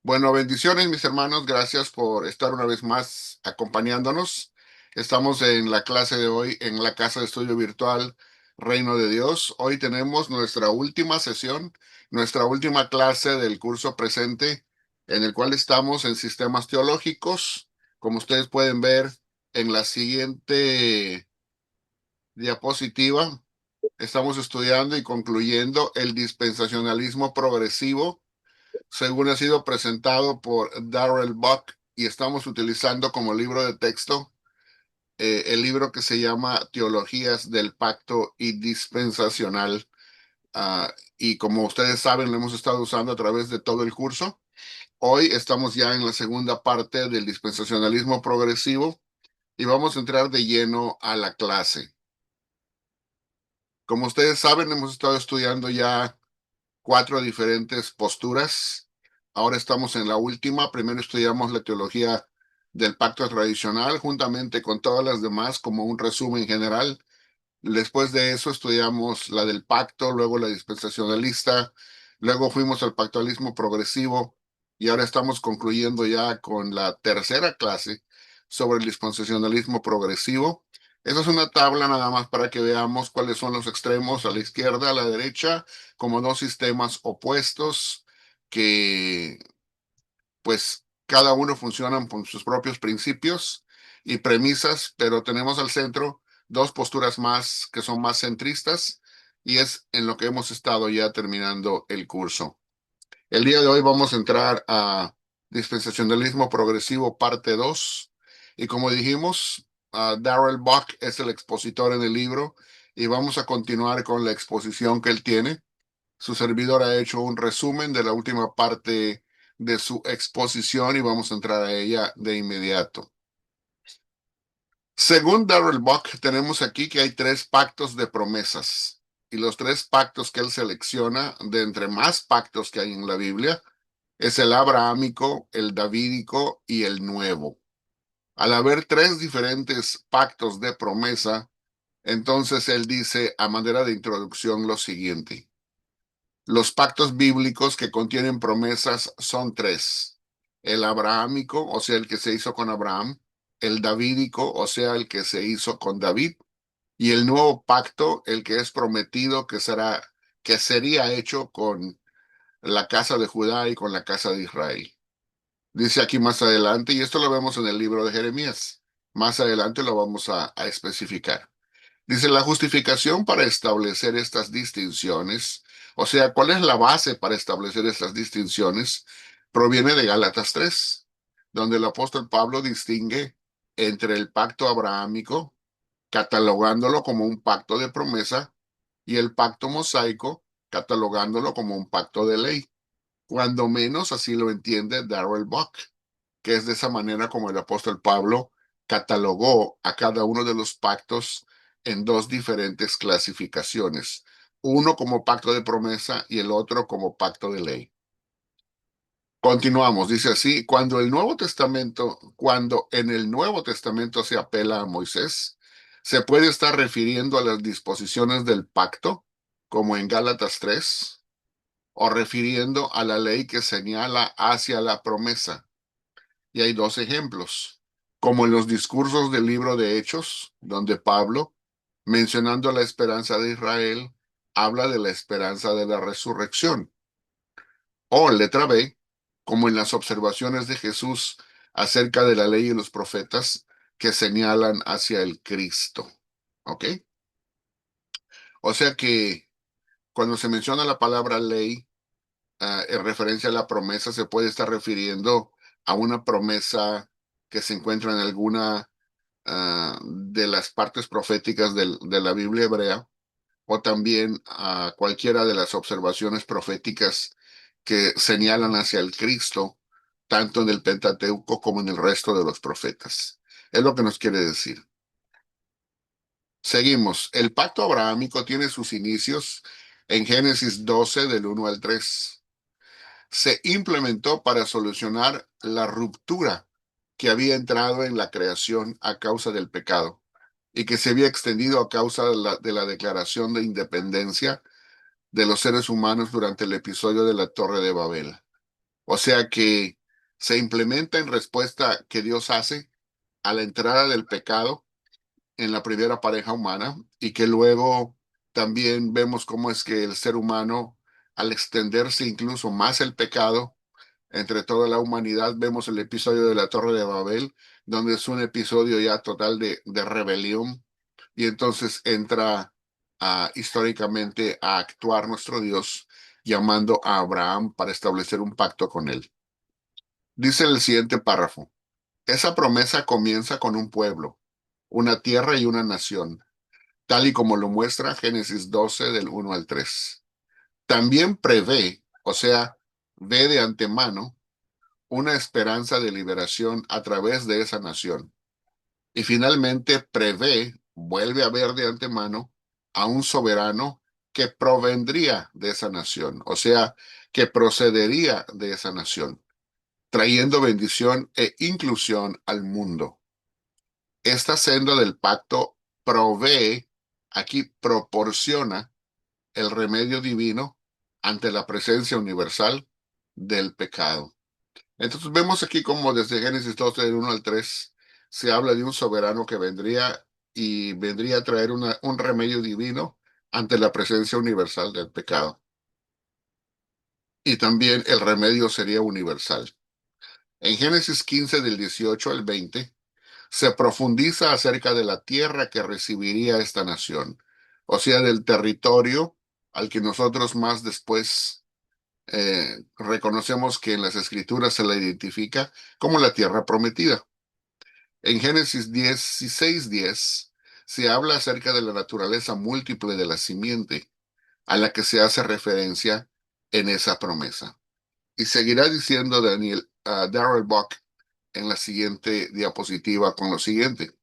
Bueno, bendiciones, mis hermanos. Gracias por estar una vez más acompañándonos. Estamos en la clase de hoy en la casa de estudio virtual Reino de Dios. Hoy tenemos nuestra última sesión, nuestra última clase del curso presente, en el cual estamos en sistemas teológicos. Como ustedes pueden ver en la siguiente diapositiva, estamos estudiando y concluyendo el dispensacionalismo progresivo según ha sido presentado por Darrell Buck, y estamos utilizando como libro de texto el libro que se llama Teologías del Pacto y Dispensacional. Y como ustedes saben, lo hemos estado usando a través de todo el curso. Hoy estamos ya en la segunda parte del dispensacionalismo progresivo y vamos a entrar de lleno a la clase. Como ustedes saben, hemos estado estudiando ya 4 diferentes posturas. Ahora estamos en la última. Primero estudiamos la teología del pacto tradicional juntamente con todas las demás como un resumen general. Después de eso estudiamos la del pacto, luego la dispensacionalista, luego fuimos al pactualismo progresivo y ahora estamos concluyendo ya con la tercera clase sobre el dispensacionalismo progresivo. Esa es una tabla nada más para que veamos cuáles son los extremos a la izquierda, a la derecha, como dos sistemas opuestos que pues cada uno funcionan con sus propios principios y premisas, pero tenemos al centro dos posturas más que son más centristas y es en lo que hemos estado ya terminando el curso. El día de hoy vamos a entrar a dispensacionalismo progresivo parte 2 y como dijimos, Darrell Buck es el expositor en el libro y vamos a continuar con la exposición que él tiene. Su servidor ha hecho un resumen de la última parte de su exposición y vamos a entrar a ella de inmediato. Según Darrell Buck, tenemos aquí que hay 3 pactos de promesas y los 3 pactos que él selecciona de entre más pactos que hay en la Biblia es el abrahámico, el davídico y el nuevo. Al haber 3 diferentes pactos de promesa, entonces él dice a manera de introducción lo siguiente. Los pactos bíblicos que contienen promesas son 3. El abrahámico, o sea, el que se hizo con Abraham, el davídico, o sea, el que se hizo con David, y el nuevo pacto, el que es prometido que sería hecho con la casa de Judá y con la casa de Israel. Dice aquí más adelante, y esto lo vemos en el libro de Jeremías, más adelante lo vamos a especificar. Dice la justificación para establecer estas distinciones, o sea, ¿cuál es la base para establecer estas distinciones? Proviene de Gálatas 3, donde el apóstol Pablo distingue entre el pacto abrahámico, catalogándolo como un pacto de promesa, y el pacto mosaico, catalogándolo como un pacto de ley. Cuando menos así lo entiende Darrell Buck, que es de esa manera como el apóstol Pablo catalogó a cada uno de los pactos en 2 diferentes clasificaciones, uno como pacto de promesa y el otro como pacto de ley. Continuamos, dice así, cuando en el Nuevo Testamento se apela a Moisés, se puede estar refiriendo a las disposiciones del pacto, como en Gálatas 3, o refiriendo a la ley que señala hacia la promesa. Y hay 2 ejemplos, como en los discursos del libro de Hechos, donde Pablo, mencionando la esperanza de Israel, habla de la esperanza de la resurrección. O letra B, como en las observaciones de Jesús acerca de la ley y los profetas que señalan hacia el Cristo. ¿Ok? O sea que cuando se menciona la palabra ley, en referencia a la promesa, se puede estar refiriendo a una promesa que se encuentra en alguna de las partes proféticas de la Biblia hebrea, o también a cualquiera de las observaciones proféticas que señalan hacia el Cristo, tanto en el Pentateuco como en el resto de los profetas. Es lo que nos quiere decir. Seguimos. El pacto abrahámico tiene sus inicios en Génesis 12, del 1 al 3. Se implementó para solucionar la ruptura que había entrado en la creación a causa del pecado y que se había extendido a causa de la declaración de independencia de los seres humanos durante el episodio de la Torre de Babel. O sea que se implementa en respuesta que Dios hace a la entrada del pecado en la primera pareja humana y que luego también vemos cómo es que el ser humano, al extenderse incluso más el pecado entre toda la humanidad, vemos el episodio de la Torre de Babel, donde es un episodio ya total de rebelión y entonces entra históricamente a actuar nuestro Dios llamando a Abraham para establecer un pacto con él. Dice el siguiente párrafo, esa promesa comienza con un pueblo, una tierra y una nación, tal y como lo muestra Génesis 12 del 1 al 3. También prevé, o sea, ve de antemano, una esperanza de liberación a través de esa nación. Y finalmente prevé, vuelve a ver de antemano, a un soberano que provendría de esa nación, o sea, que procedería de esa nación, trayendo bendición e inclusión al mundo. Esta senda del pacto provee, aquí proporciona el remedio divino ante la presencia universal del pecado. Entonces vemos aquí como desde Génesis 12, del 1 al 3, se habla de un soberano que vendría y vendría a traer un remedio divino ante la presencia universal del pecado. Y también el remedio sería universal. En Génesis 15, del 18 al 20, se profundiza acerca de la tierra que recibiría esta nación, o sea, del territorio al que nosotros más después reconocemos que en las escrituras se la identifica como la tierra prometida. En Génesis 16:10 se habla acerca de la naturaleza múltiple de la simiente a la que se hace referencia en esa promesa. Y seguirá diciendo Darrell Buck en la siguiente diapositiva con lo siguiente.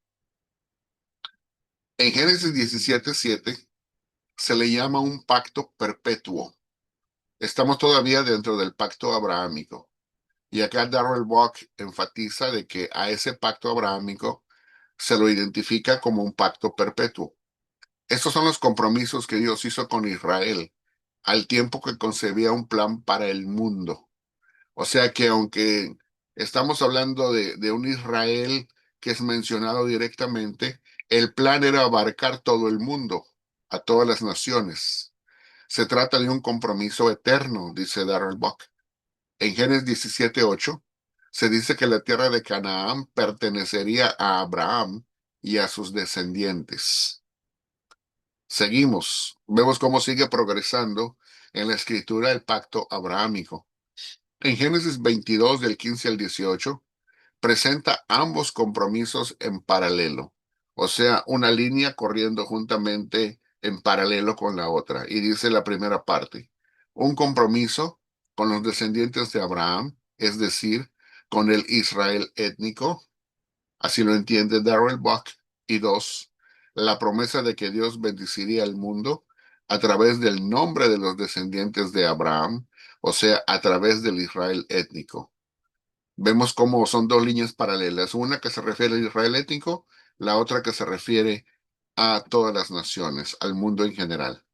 En Génesis 17:7 se le llama un pacto perpetuo. Estamos todavía dentro del pacto abrahámico. Y acá Darrell Buck enfatiza de que a ese pacto abrahámico se lo identifica como un pacto perpetuo. Estos son los compromisos que Dios hizo con Israel al tiempo que concebía un plan para el mundo. O sea que aunque estamos hablando de un Israel que es mencionado directamente, el plan era abarcar todo el mundo, a todas las naciones. Se trata de un compromiso eterno, dice Darrell Buck. En Génesis 17:8 se dice que la tierra de Canaán pertenecería a Abraham y a sus descendientes. Seguimos, vemos cómo sigue progresando en la escritura el pacto abrahámico. En Génesis 22 del 15 al 18 presenta ambos compromisos en paralelo, o sea, una línea corriendo juntamente en paralelo con la otra. Y dice la primera parte, un compromiso con los descendientes de Abraham, es decir, con el Israel étnico, así lo entiende Darrell Buck. Y dos, la promesa de que Dios bendeciría al mundo a través del nombre de los descendientes de Abraham, o sea, a través del Israel étnico. Vemos cómo son dos líneas paralelas, una que se refiere al Israel étnico, la otra que se refiere a todas las naciones, al mundo en general.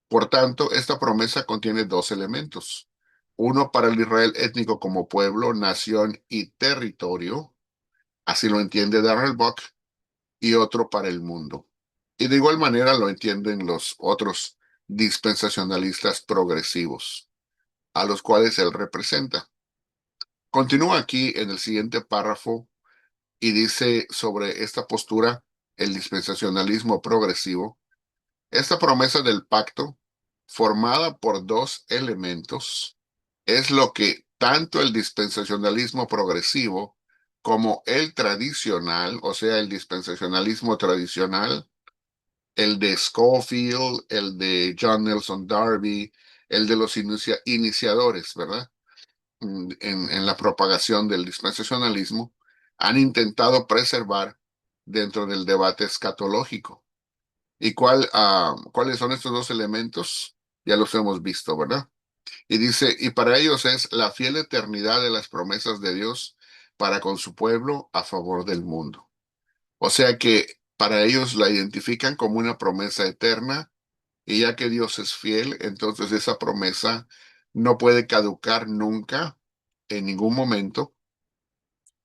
Por tanto, esta promesa contiene dos elementos. Uno para el Israel étnico como pueblo, nación y territorio, así lo entiende Darrell Buck, y otro para el mundo. Y de igual manera lo entienden los otros dispensacionalistas progresivos, a los cuales él representa. Continúa aquí en el siguiente párrafo y dice sobre esta postura, el dispensacionalismo progresivo, esta promesa del pacto, formada por dos elementos, es lo que tanto el dispensacionalismo progresivo como el tradicional, o sea, el dispensacionalismo tradicional, el de Scofield, el de John Nelson Darby, el de los iniciadores, ¿verdad? En la propagación del dispensacionalismo, han intentado preservar dentro del debate escatológico. ¿Y cuáles son estos dos elementos? Ya los hemos visto, ¿verdad? Y dice, y para ellos es la fiel eternidad de las promesas de Dios para con su pueblo a favor del mundo. O sea que para ellos la identifican como una promesa eterna y ya que Dios es fiel, entonces esa promesa no puede caducar nunca, en ningún momento,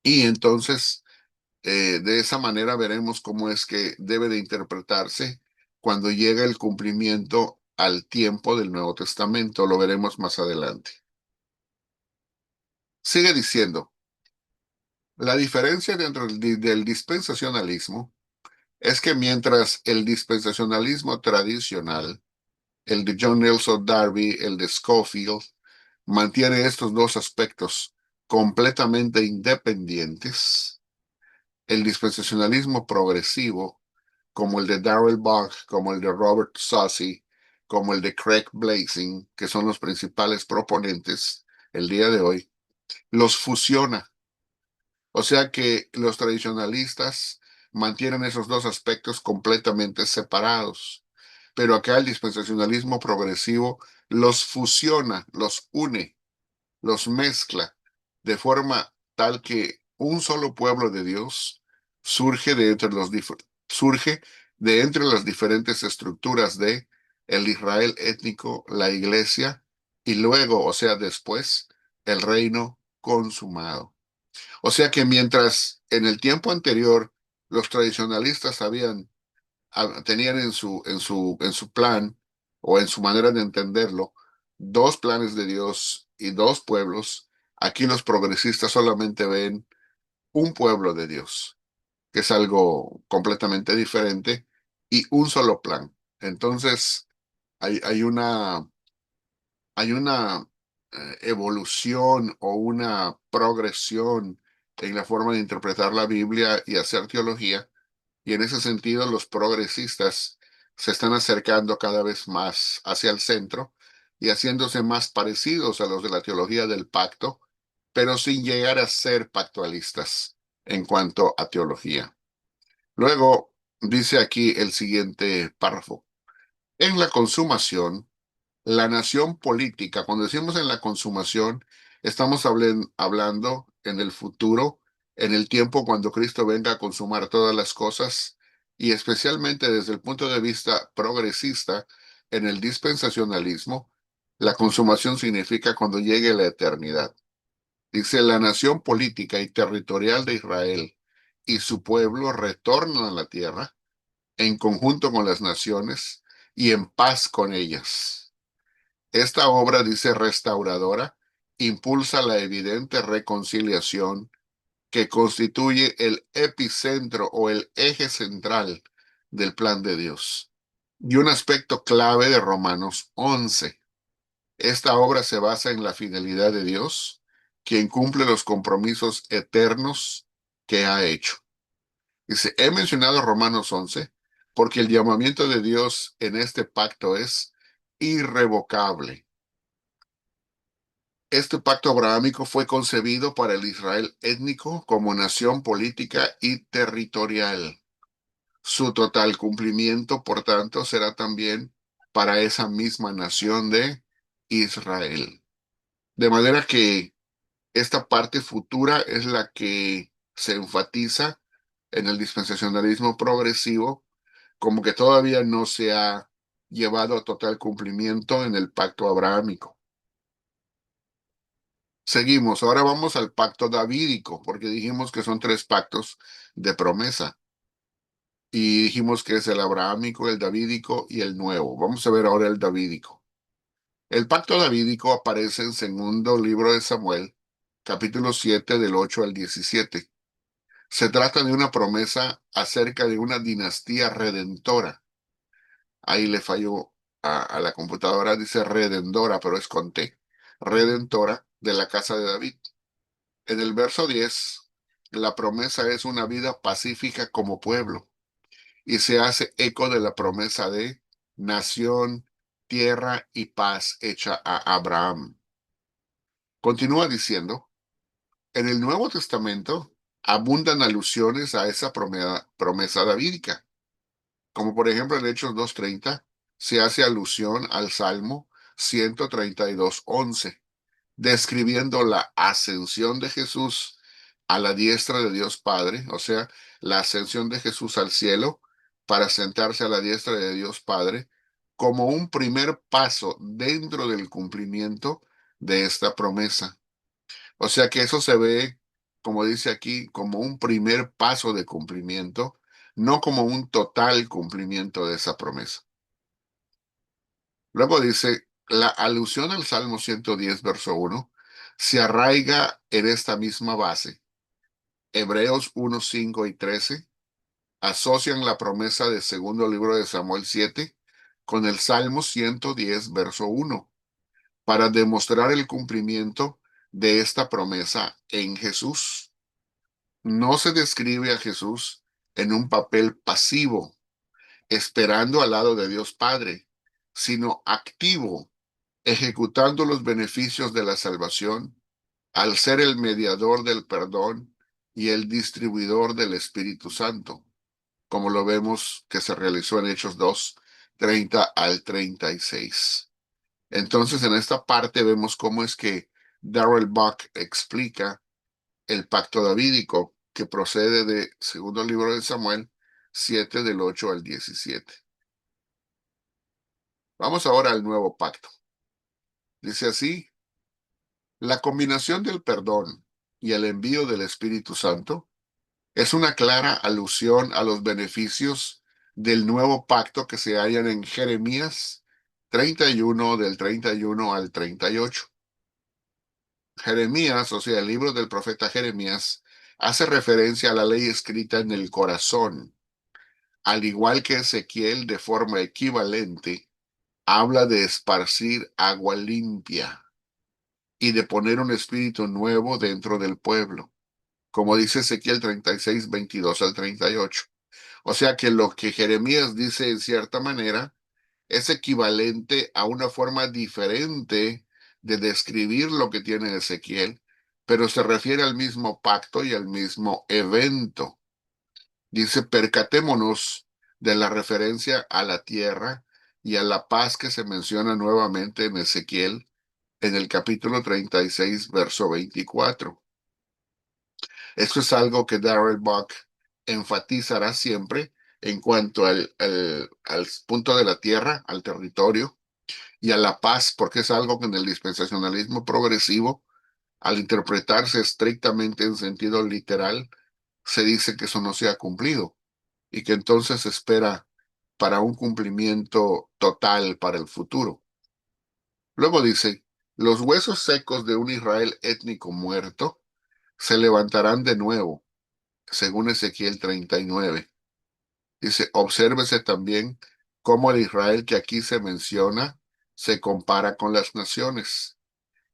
Y entonces, de esa manera veremos cómo es que debe de interpretarse cuando llega el cumplimiento al tiempo del Nuevo Testamento. Lo veremos más adelante. Sigue diciendo, la diferencia dentro del dispensacionalismo es que mientras el dispensacionalismo tradicional, el de John Nelson Darby, el de Scofield, mantiene estos dos aspectos completamente independientes, el dispensacionalismo progresivo, como el de Darrell Buck, como el de Robert Saucy, como el de Craig Blazing, que son los principales proponentes el día de hoy, los fusiona. O sea que los tradicionalistas mantienen esos dos aspectos completamente separados. Pero acá el dispensacionalismo progresivo los fusiona, los une, los mezcla de forma tal que un solo pueblo de Dios surge surge de entre las diferentes estructuras de el Israel étnico, la iglesia y luego, o sea, después, el reino consumado. O sea que mientras en el tiempo anterior los tradicionalistas tenían en su plan o en su manera de entenderlo, dos planes de Dios y dos pueblos, aquí los progresistas solamente ven un pueblo de Dios, que es algo completamente diferente, y un solo plan. Entonces, hay, hay una, hay una evolución o una progresión en la forma de interpretar la Biblia y hacer teología, y en ese sentido, los progresistas se están acercando cada vez más hacia el centro y haciéndose más parecidos a los de la teología del pacto, pero sin llegar a ser pactualistas en cuanto a teología. Luego dice aquí el siguiente párrafo. En la consumación, la nación política, cuando decimos en la consumación, estamos hablando en el futuro, en el tiempo cuando Cristo venga a consumar todas las cosas, y especialmente desde el punto de vista progresista, en el dispensacionalismo, la consumación significa cuando llegue la eternidad. Dice, la nación política y territorial de Israel y su pueblo retornan a la tierra en conjunto con las naciones y en paz con ellas. Esta obra, dice restauradora, impulsa la evidente reconciliación que constituye el epicentro o el eje central del plan de Dios. Y un aspecto clave de Romanos 11. Esta obra se basa en la fidelidad de Dios, quien cumple los compromisos eternos que ha hecho. Dice, he mencionado Romanos 11 porque el llamamiento de Dios en este pacto es irrevocable. Este pacto abrahámico fue concebido para el Israel étnico como nación política y territorial. Su total cumplimiento, por tanto, será también para esa misma nación de Israel. De manera que esta parte futura es la que se enfatiza en el dispensacionalismo progresivo, como que todavía no se ha llevado a total cumplimiento en el pacto abrahámico. Seguimos, ahora vamos al pacto davídico, porque dijimos que son tres pactos de promesa. Y dijimos que es el abrahámico, el davídico y el nuevo. Vamos a ver ahora el davídico. El pacto davídico aparece en segundo libro de Samuel, capítulo 7 del 8 al 17. Se trata de una promesa acerca de una dinastía redentora. Ahí le falló a la computadora, dice redendora, pero es con T. Redentora de la casa de David. En el verso 10, la promesa es una vida pacífica como pueblo y se hace eco de la promesa de nación, tierra y paz hecha a Abraham. Continúa diciendo, en el Nuevo Testamento abundan alusiones a esa promesa davídica, como por ejemplo en Hechos 2:30 se hace alusión al Salmo 132:11 describiendo la ascensión de Jesús a la diestra de Dios Padre, o sea, la ascensión de Jesús al cielo para sentarse a la diestra de Dios Padre, como un primer paso dentro del cumplimiento de esta promesa. O sea que eso se ve como dice aquí, como un primer paso de cumplimiento, no como un total cumplimiento de esa promesa. Luego dice, la alusión al Salmo 110, verso 1, se arraiga en esta misma base. Hebreos 1, 5 y 13 asocian la promesa del segundo libro de Samuel 7 con el Salmo 110, verso 1, para demostrar el cumplimiento de esta promesa en Jesús. No se describe a Jesús en un papel pasivo, esperando al lado de Dios Padre, sino activo, ejecutando los beneficios de la salvación al ser el mediador del perdón y el distribuidor del Espíritu Santo, como lo vemos que se realizó en Hechos 2, 30 al 36. Entonces, en esta parte vemos cómo es que Darrell Buck explica el pacto davídico que procede de segundo libro de Samuel 7 del 8 al 17. Vamos ahora al nuevo pacto. Dice así, la combinación del perdón y el envío del Espíritu Santo es una clara alusión a los beneficios del nuevo pacto que se hallan en Jeremías 31 del 31 al 38. Jeremías, o sea, el libro del profeta Jeremías, hace referencia a la ley escrita en el corazón, al igual que Ezequiel de forma equivalente, habla de esparcir agua limpia y de poner un espíritu nuevo dentro del pueblo, como dice Ezequiel 36, 22 al 38. O sea que lo que Jeremías dice en cierta manera es equivalente a una forma diferente de describir lo que tiene Ezequiel, pero se refiere al mismo pacto y al mismo evento. Dice, percatémonos de la referencia a la tierra y a la paz que se menciona nuevamente en Ezequiel en el capítulo 36, verso 24. Esto es algo que Darrell Buck enfatizará siempre en cuanto al punto de la tierra, al territorio y a la paz, porque es algo que en el dispensacionalismo progresivo, al interpretarse estrictamente en sentido literal, se dice que eso no se ha cumplido y que entonces se espera para un cumplimiento total para el futuro. Luego dice, los huesos secos de un Israel étnico muerto se levantarán de nuevo, según Ezequiel 39. Dice, obsérvese también cómo el Israel que aquí se menciona se compara con las naciones.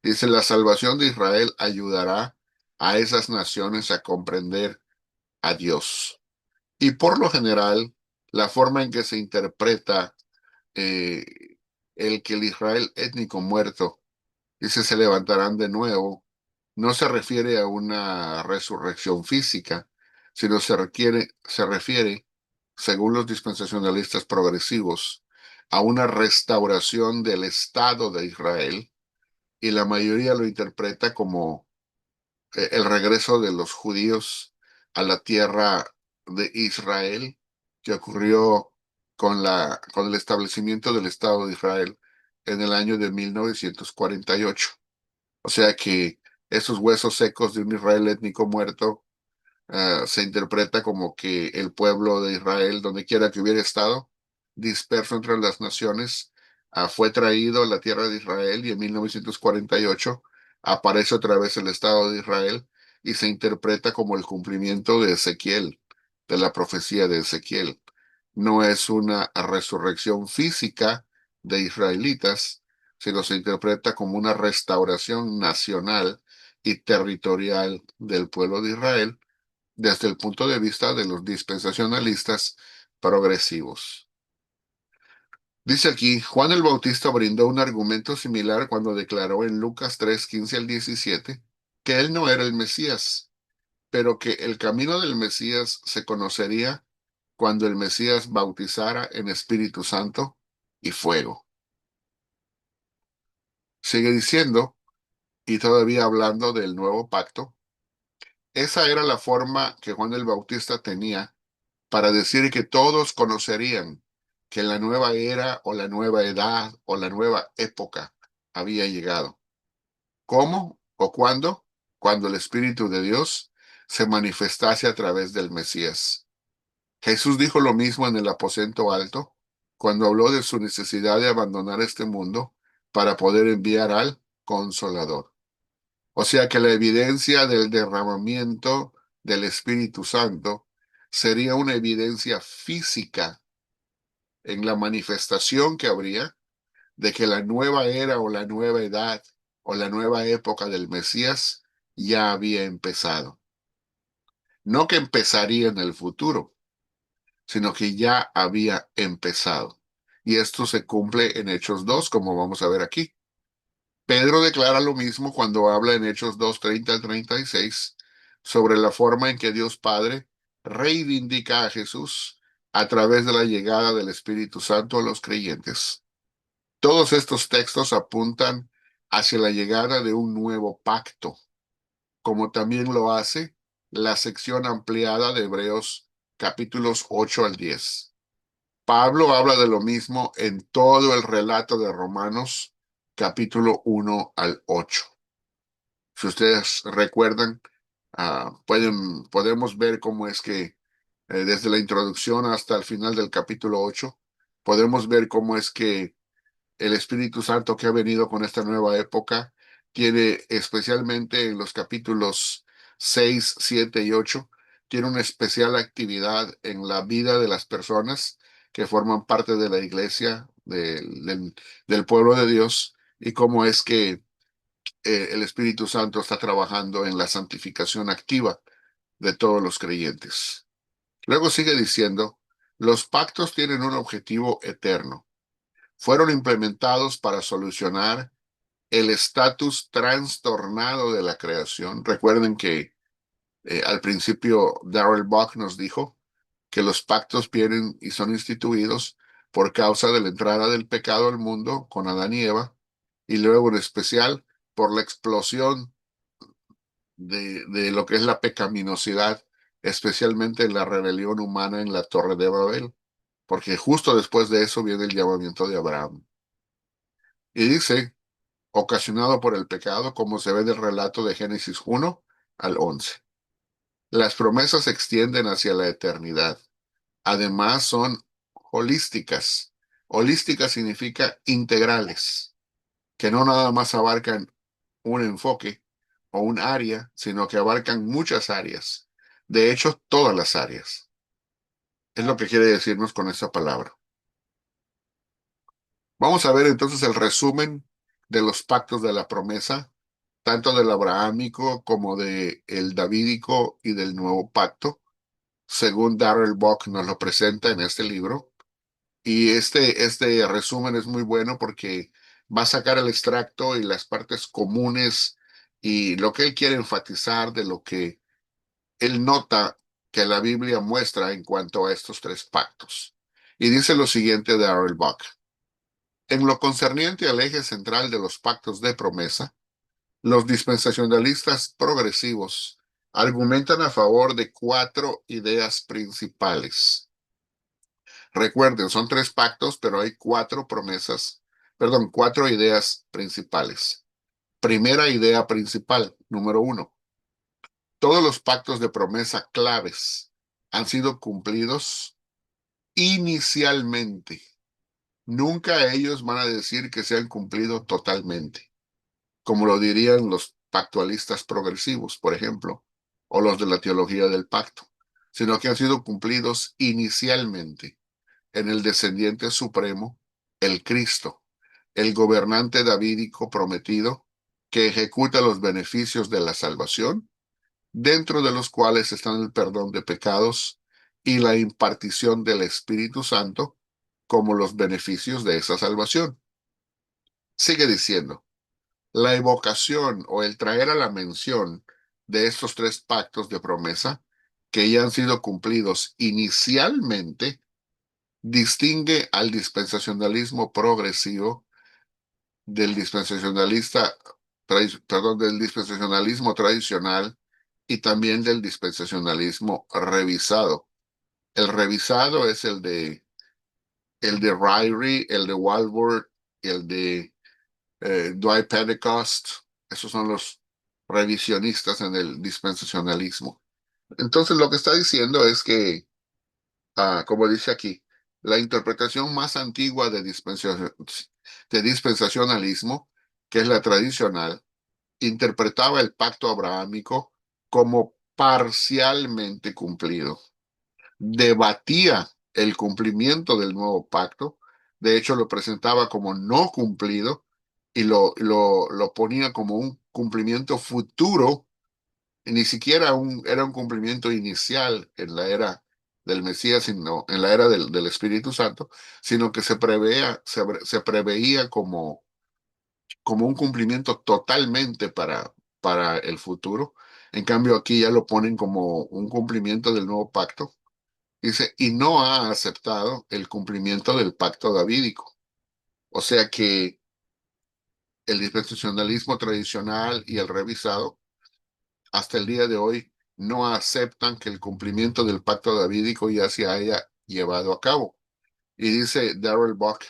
Dice, la salvación de Israel ayudará a esas naciones a comprender a Dios. Y por lo general, la forma en que se interpreta eh, el que el Israel étnico muerto, dice, se levantarán de nuevo, no se refiere a una resurrección física, sino se refiere, según los dispensacionalistas progresivos, a una restauración del Estado de Israel, y la mayoría lo interpreta como el regreso de los judíos a la tierra de Israel, que ocurrió con el establecimiento del Estado de Israel en el año de 1948. O sea que esos huesos secos de un Israel étnico muerto se interpreta como que el pueblo de Israel, donde quiera que hubiera estado, disperso entre las naciones, fue traído a la tierra de Israel y en 1948 aparece otra vez el Estado de Israel y se interpreta como el cumplimiento de Ezequiel, de la profecía de Ezequiel. No es una resurrección física de israelitas, sino se interpreta como una restauración nacional y territorial del pueblo de Israel desde el punto de vista de los dispensacionalistas progresivos. Dice aquí, Juan el Bautista brindó un argumento similar cuando declaró en Lucas 3, 15 al 17 que él no era el Mesías, pero que el camino del Mesías se conocería cuando el Mesías bautizara en Espíritu Santo y fuego. Sigue diciendo, y todavía hablando del nuevo pacto, esa era la forma que Juan el Bautista tenía para decir que todos conocerían que la nueva era o la nueva edad o la nueva época había llegado. ¿Cómo o cuándo? Cuando el Espíritu de Dios se manifestase a través del Mesías. Jesús dijo lo mismo en el aposento alto, cuando habló de su necesidad de abandonar este mundo para poder enviar al Consolador. O sea que la evidencia del derramamiento del Espíritu Santo sería una evidencia física en la manifestación que habría de que la nueva era o la nueva edad o la nueva época del Mesías ya había empezado. No que empezaría en el futuro, sino que ya había empezado. Y esto se cumple en Hechos 2, como vamos a ver aquí. Pedro declara lo mismo cuando habla en Hechos 2, 30 al 36, sobre la forma en que Dios Padre reivindica a Jesús a través de la llegada del Espíritu Santo a los creyentes. Todos estos textos apuntan hacia la llegada de un nuevo pacto, como también lo hace la sección ampliada de Hebreos capítulos 8 al 10. Pablo habla de lo mismo en todo el relato de Romanos capítulo 1 al 8. Si ustedes recuerdan, podemos ver cómo es que desde la introducción hasta el final del capítulo 8, podemos ver cómo es que el Espíritu Santo que ha venido con esta nueva época tiene especialmente en los capítulos 6, 7 y 8, tiene una especial actividad en la vida de las personas que forman parte de la iglesia, del pueblo de Dios, y cómo es que el Espíritu Santo está trabajando en la santificación activa de todos los creyentes. Luego sigue diciendo, los pactos tienen un objetivo eterno. Fueron implementados para solucionar el estatus trastornado de la creación. Recuerden que al principio Darrell Buck nos dijo que los pactos vienen y son instituidos por causa de la entrada del pecado al mundo con Adán y Eva, y luego en especial por la explosión de lo que es la pecaminosidad, especialmente en la rebelión humana en la Torre de Babel, porque justo después de eso viene el llamamiento de Abraham. Y dice, ocasionado por el pecado, como se ve del relato de Génesis 1 al 11. Las promesas se extienden hacia la eternidad. Además, son holísticas. Holística significa integrales, que no nada más abarcan un enfoque o un área, sino que abarcan muchas áreas. De hecho, todas las áreas. Es lo que quiere decirnos con esa palabra. Vamos a ver entonces el resumen de los pactos de la promesa, tanto del abrahámico como del davídico y del nuevo pacto, según Darrell Buck nos lo presenta en este libro. Y este resumen es muy bueno porque va a sacar el extracto y las partes comunes y lo que él quiere enfatizar de lo que él nota que la Biblia muestra en cuanto a estos tres pactos. Y dice lo siguiente de Darrell Buck. En lo concerniente al eje central de los pactos de promesa, los dispensacionalistas progresivos argumentan a favor de cuatro ideas principales. Recuerden, son tres pactos, pero hay cuatro ideas principales. Primera idea principal, número 1. Todos los pactos de promesa claves han sido cumplidos inicialmente. Nunca ellos van a decir que se han cumplido totalmente, como lo dirían los pactualistas progresivos, por ejemplo, o los de la teología del pacto, sino que han sido cumplidos inicialmente en el descendiente supremo, el Cristo, el gobernante davídico prometido, que ejecuta los beneficios de la salvación, dentro de los cuales están el perdón de pecados y la impartición del Espíritu Santo como los beneficios de esa salvación. Sigue diciendo, la evocación o el traer a la mención de estos tres pactos de promesa que ya han sido cumplidos inicialmente distingue al dispensacionalismo progresivo del del dispensacionalismo tradicional y también del dispensacionalismo revisado. El revisado es el de Ryrie, el de Walworth, el de Dwight Pentecost. Esos son los revisionistas en el dispensacionalismo. Entonces lo que está diciendo es que, como dice aquí, la interpretación más antigua de dispensacionalismo, que es la tradicional, interpretaba el pacto abrahámico como parcialmente cumplido. Debatía el cumplimiento del nuevo pacto, de hecho lo presentaba como no cumplido y lo ponía como un cumplimiento futuro, y ni siquiera era un cumplimiento inicial en la era del Mesías, sino en la era del Espíritu Santo, sino que se preveía como un cumplimiento totalmente para el futuro. En cambio, aquí ya lo ponen como un cumplimiento del nuevo pacto. Dice, y no ha aceptado el cumplimiento del pacto davídico. O sea que el dispensacionalismo tradicional y el revisado, hasta el día de hoy, no aceptan que el cumplimiento del pacto davídico ya se haya llevado a cabo. Y dice Darrell Buck,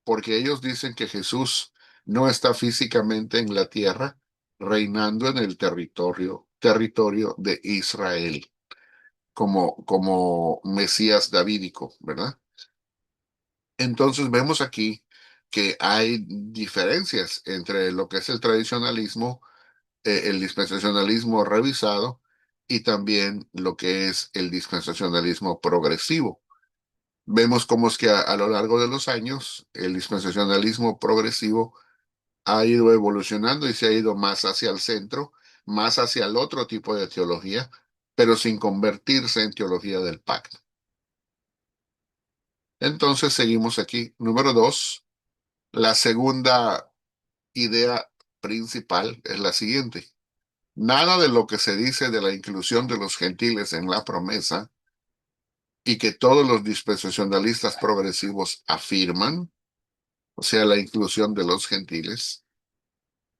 porque ellos dicen que Jesús no está físicamente en la tierra, reinando en el territorio de Israel, como Mesías davídico, ¿verdad? Entonces vemos aquí que hay diferencias entre lo que es el tradicionalismo, el dispensacionalismo revisado y también lo que es el dispensacionalismo progresivo. Vemos cómo es que a lo largo de los años el dispensacionalismo progresivo ha ido evolucionando y se ha ido más hacia el centro, más hacia el otro tipo de teología, pero sin convertirse en teología del pacto. Entonces seguimos aquí. Número dos, la segunda idea principal es la siguiente. Nada de lo que se dice de la inclusión de los gentiles en la promesa y que todos los dispensacionalistas progresivos afirman, o sea, la inclusión de los gentiles,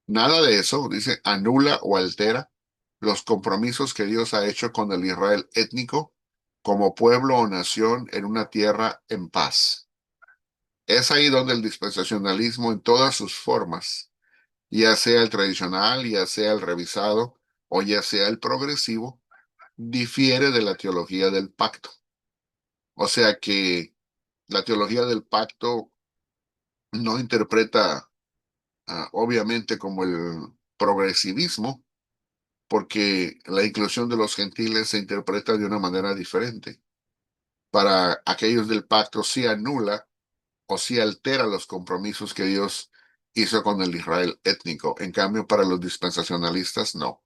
nada de eso, dice, anula o altera los compromisos que Dios ha hecho con el Israel étnico como pueblo o nación en una tierra en paz. Es ahí donde el dispensacionalismo en todas sus formas, ya sea el tradicional, ya sea el revisado o ya sea el progresivo, difiere de la teología del pacto. O sea que la teología del pacto no interpreta obviamente como el progresivismo, porque la inclusión de los gentiles se interpreta de una manera diferente. Para aquellos del pacto sí anula o sí altera los compromisos que Dios hizo con el Israel étnico. En cambio, para los dispensacionalistas no.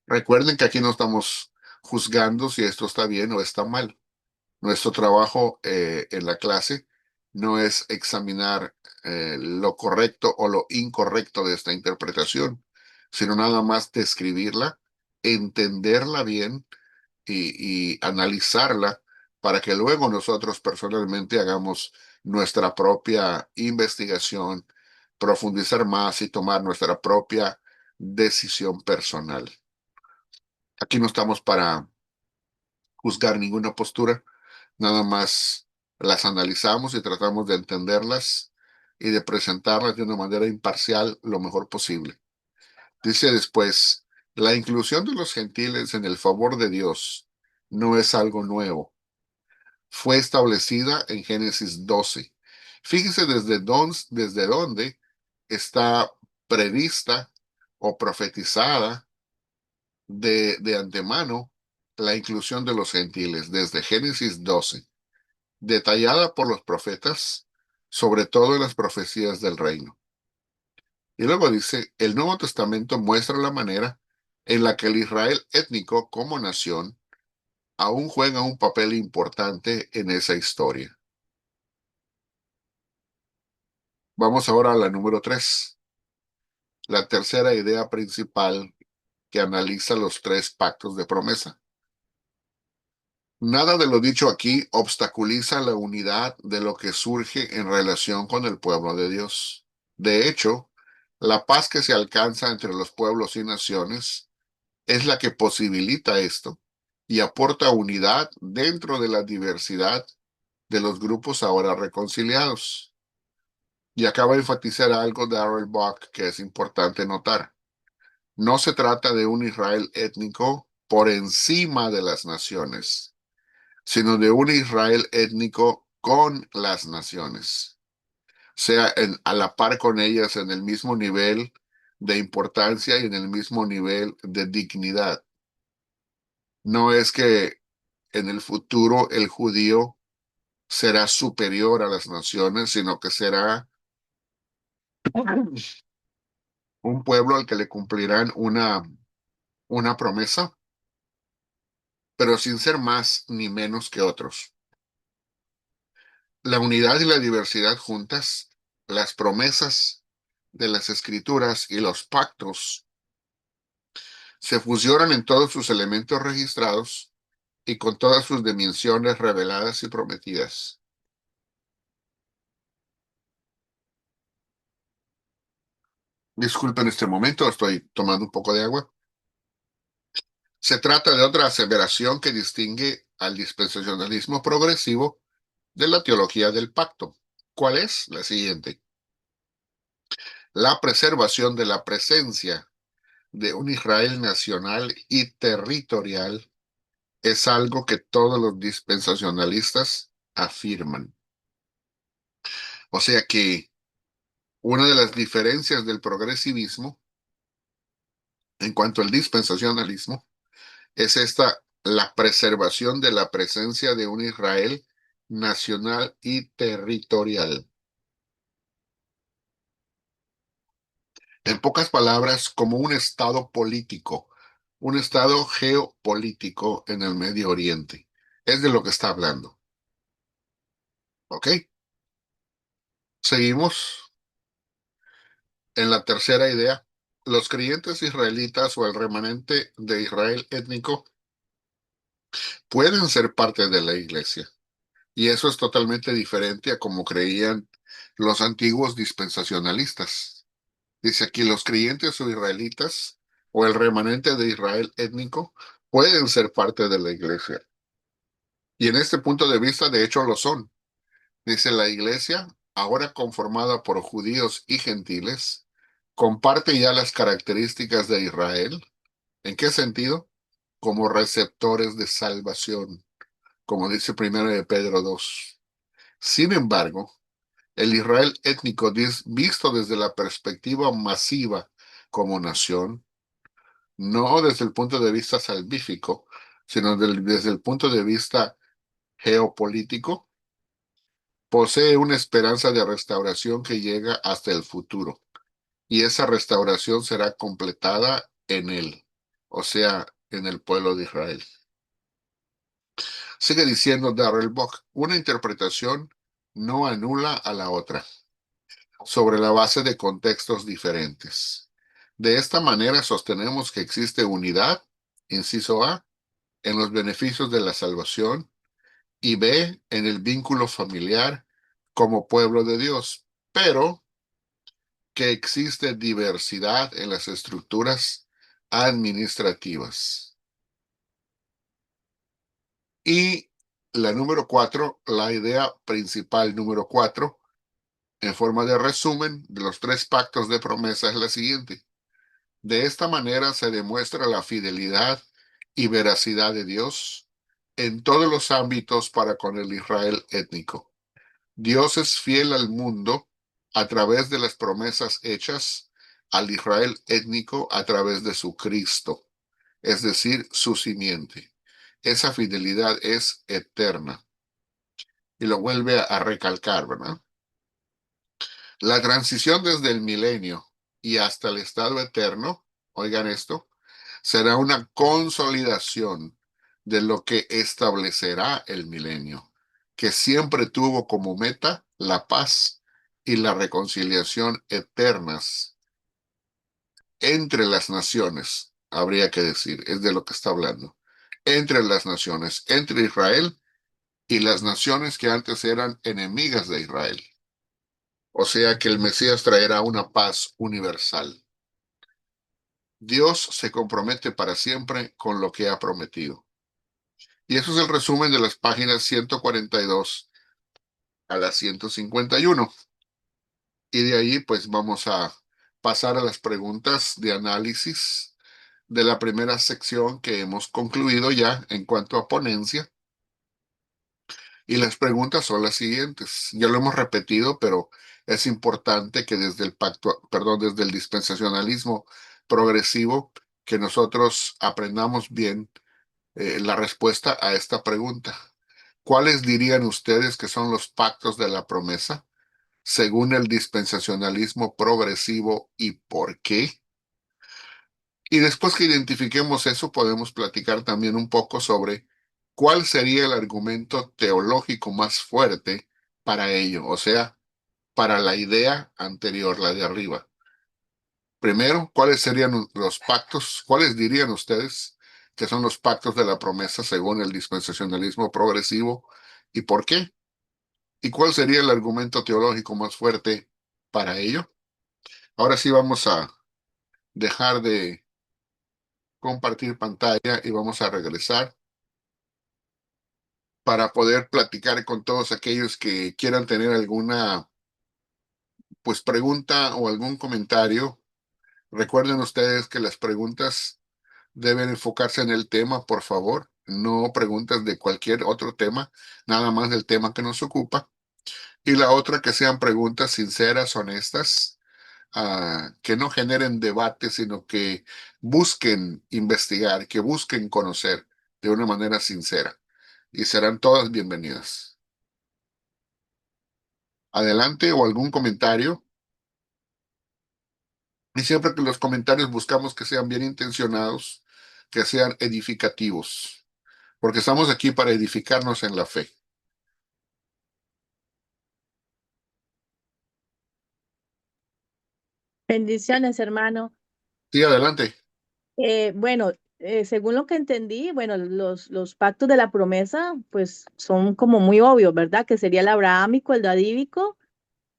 Recuerden que aquí no estamos juzgando si esto está bien o está mal. Nuestro trabajo en la clase no es examinar lo correcto o lo incorrecto de esta interpretación, sino nada más describirla, entenderla bien y analizarla para que luego nosotros personalmente hagamos nuestra propia investigación, profundizar más y tomar nuestra propia decisión personal. Aquí no estamos para juzgar ninguna postura, nada más las analizamos y tratamos de entenderlas y de presentarlas de una manera imparcial lo mejor posible. Dice después, la inclusión de los gentiles en el favor de Dios no es algo nuevo. Fue establecida en Génesis 12. Fíjese desde dónde está prevista o profetizada de antemano la inclusión de los gentiles desde Génesis 12, detallada por los profetas, sobre todo en las profecías del reino. Y luego dice, el Nuevo Testamento muestra la manera en la que el Israel étnico como nación aún juega un papel importante en esa historia. Vamos ahora a la número 3, la tercera idea principal que analiza los tres pactos de promesa. Nada de lo dicho aquí obstaculiza la unidad de lo que surge en relación con el pueblo de Dios. De hecho, la paz que se alcanza entre los pueblos y naciones es la que posibilita esto y aporta unidad dentro de la diversidad de los grupos ahora reconciliados. Y acaba de enfatizar algo de Darrell Buck que es importante notar. No se trata de un Israel étnico por encima de las naciones, sino de un Israel étnico con las naciones, sea a la par con ellas en el mismo nivel de importancia y en el mismo nivel de dignidad. No es que en el futuro el judío será superior a las naciones, sino que será un pueblo al que le cumplirán una promesa, pero sin ser más ni menos que otros. La unidad y la diversidad juntas, las promesas de las escrituras y los pactos se fusionan en todos sus elementos registrados y con todas sus dimensiones reveladas y prometidas. Disculpen este momento, estoy tomando un poco de agua. Se trata de otra aseveración que distingue al dispensacionalismo progresivo de la teología del pacto. ¿Cuál es? La siguiente. La preservación de la presencia de un Israel nacional y territorial es algo que todos los dispensacionalistas afirman. O sea que una de las diferencias del progresivismo en cuanto al dispensacionalismo es la preservación de la presencia de un Israel nacional y territorial. En pocas palabras, como un estado político, un estado geopolítico en el Medio Oriente. Es de lo que está hablando. ¿Ok? Seguimos en la tercera idea. Los creyentes israelitas o el remanente de Israel étnico pueden ser parte de la iglesia. Y eso es totalmente diferente a como creían los antiguos dispensacionalistas. Dice aquí, los creyentes o israelitas o el remanente de Israel étnico pueden ser parte de la iglesia. Y en este punto de vista, de hecho, lo son. Dice la iglesia, ahora conformada por judíos y gentiles, comparte ya las características de Israel. ¿En qué sentido? Como receptores de salvación, como dice primero de Pedro 2. Sin embargo, el Israel étnico visto desde la perspectiva masiva como nación, no desde el punto de vista salvífico, sino desde el punto de vista geopolítico, posee una esperanza de restauración que llega hasta el futuro, y esa restauración será completada en él, o sea, en el pueblo de Israel. Sigue diciendo Darrell Bock, una interpretación no anula a la otra, sobre la base de contextos diferentes. De esta manera sostenemos que existe unidad, inciso A, en los beneficios de la salvación y B, en el vínculo familiar como pueblo de Dios, pero que existe diversidad en las estructuras administrativas. Y la número 4, la idea principal número 4, en forma de resumen de los tres pactos de promesa es la siguiente. De esta manera se demuestra la fidelidad y veracidad de Dios en todos los ámbitos para con el Israel étnico. Dios es fiel al mundo a través de las promesas hechas al Israel étnico a través de su Cristo, es decir, su simiente. Esa fidelidad es eterna. Y lo vuelve a recalcar, ¿verdad? La transición desde el milenio y hasta el estado eterno, oigan esto, será una consolidación de lo que establecerá el milenio, que siempre tuvo como meta la paz y la reconciliación eternas entre las naciones, habría que decir, es de lo que está hablando, entre las naciones, entre Israel y las naciones que antes eran enemigas de Israel. O sea que el Mesías traerá una paz universal. Dios se compromete para siempre con lo que ha prometido. Y eso es el resumen de las páginas 142 a las 151. Y de ahí pues vamos a pasar a las preguntas de análisis de la primera sección que hemos concluido ya en cuanto a ponencia. Y las preguntas son las siguientes. Ya lo hemos repetido, pero es importante que desde el desde el dispensacionalismo progresivo, que nosotros aprendamos bien la respuesta a esta pregunta. ¿Cuáles dirían ustedes que son los pactos de la promesa según el dispensacionalismo progresivo y por qué? Y después que identifiquemos eso, podemos platicar también un poco sobre cuál sería el argumento teológico más fuerte para ello, o sea, para la idea anterior, la de arriba. Primero, ¿cuáles serían los pactos? ¿Cuáles dirían ustedes que son los pactos de la promesa según el dispensacionalismo progresivo y por qué? ¿Y cuál sería el argumento teológico más fuerte para ello? Ahora sí vamos a dejar de compartir pantalla y vamos a regresar para poder platicar con todos aquellos que quieran tener alguna pues pregunta o algún comentario. Recuerden ustedes que las preguntas deben enfocarse en el tema, por favor, no preguntas de cualquier otro tema, nada más del tema que nos ocupa. Y la otra, que sean preguntas sinceras, honestas, que no generen debate, sino que busquen investigar, que busquen conocer de una manera sincera. Y serán todas bienvenidas. Adelante o algún comentario. Y siempre que los comentarios buscamos que sean bien intencionados, que sean edificativos, porque estamos aquí para edificarnos en la fe. Bendiciones, hermano. Sí, adelante. Bueno, según lo que entendí, bueno, los pactos de la promesa, pues son como muy obvios, ¿verdad? Que sería el abrahámico, el davídico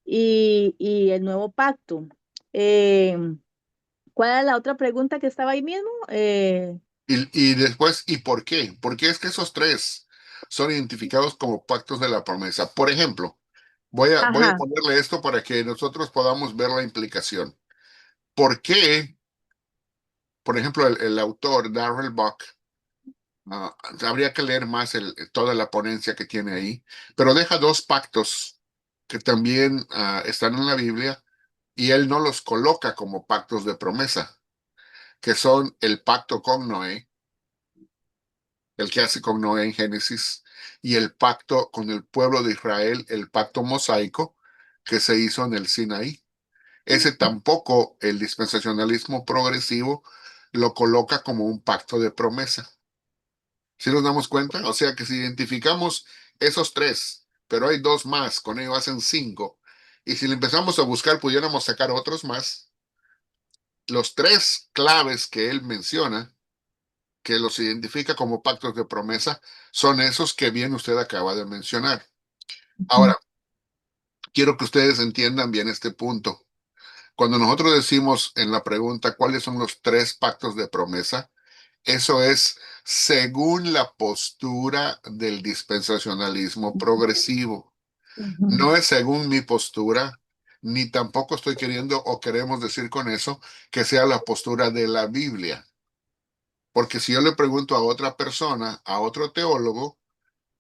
y el nuevo pacto. Eh, ¿Cuál era la otra pregunta que estaba ahí mismo? Y después, ¿y por qué? Porque es que esos tres son identificados como pactos de la promesa. Por ejemplo, voy a Ajá, ponerle esto para que nosotros podamos ver la implicación. ¿Por qué, por ejemplo, el autor Darrell Buck, habría que leer más toda la ponencia que tiene ahí, pero deja dos pactos que también están en la Biblia y él no los coloca como pactos de promesa, que son el pacto con Noé, el que hace con Noé en Génesis, y el pacto con el pueblo de Israel, el pacto mosaico que se hizo en el Sinaí. Ese tampoco el dispensacionalismo progresivo lo coloca como un pacto de promesa. ¿Sí nos damos cuenta? O sea que si identificamos esos tres, pero hay dos más, con ello hacen cinco, y si le empezamos a buscar, pudiéramos sacar otros más. Los tres claves que él menciona, que los identifica como pactos de promesa, son esos que bien usted acaba de mencionar. Ahora, quiero que ustedes entiendan bien este punto. Cuando nosotros decimos en la pregunta cuáles son los tres pactos de promesa, eso es según la postura del dispensacionalismo progresivo. ujú, No es según mi postura, ni tampoco estoy queriendo o queremos decir con eso que sea la postura de la Biblia. Porque si yo le pregunto a otra persona, a otro teólogo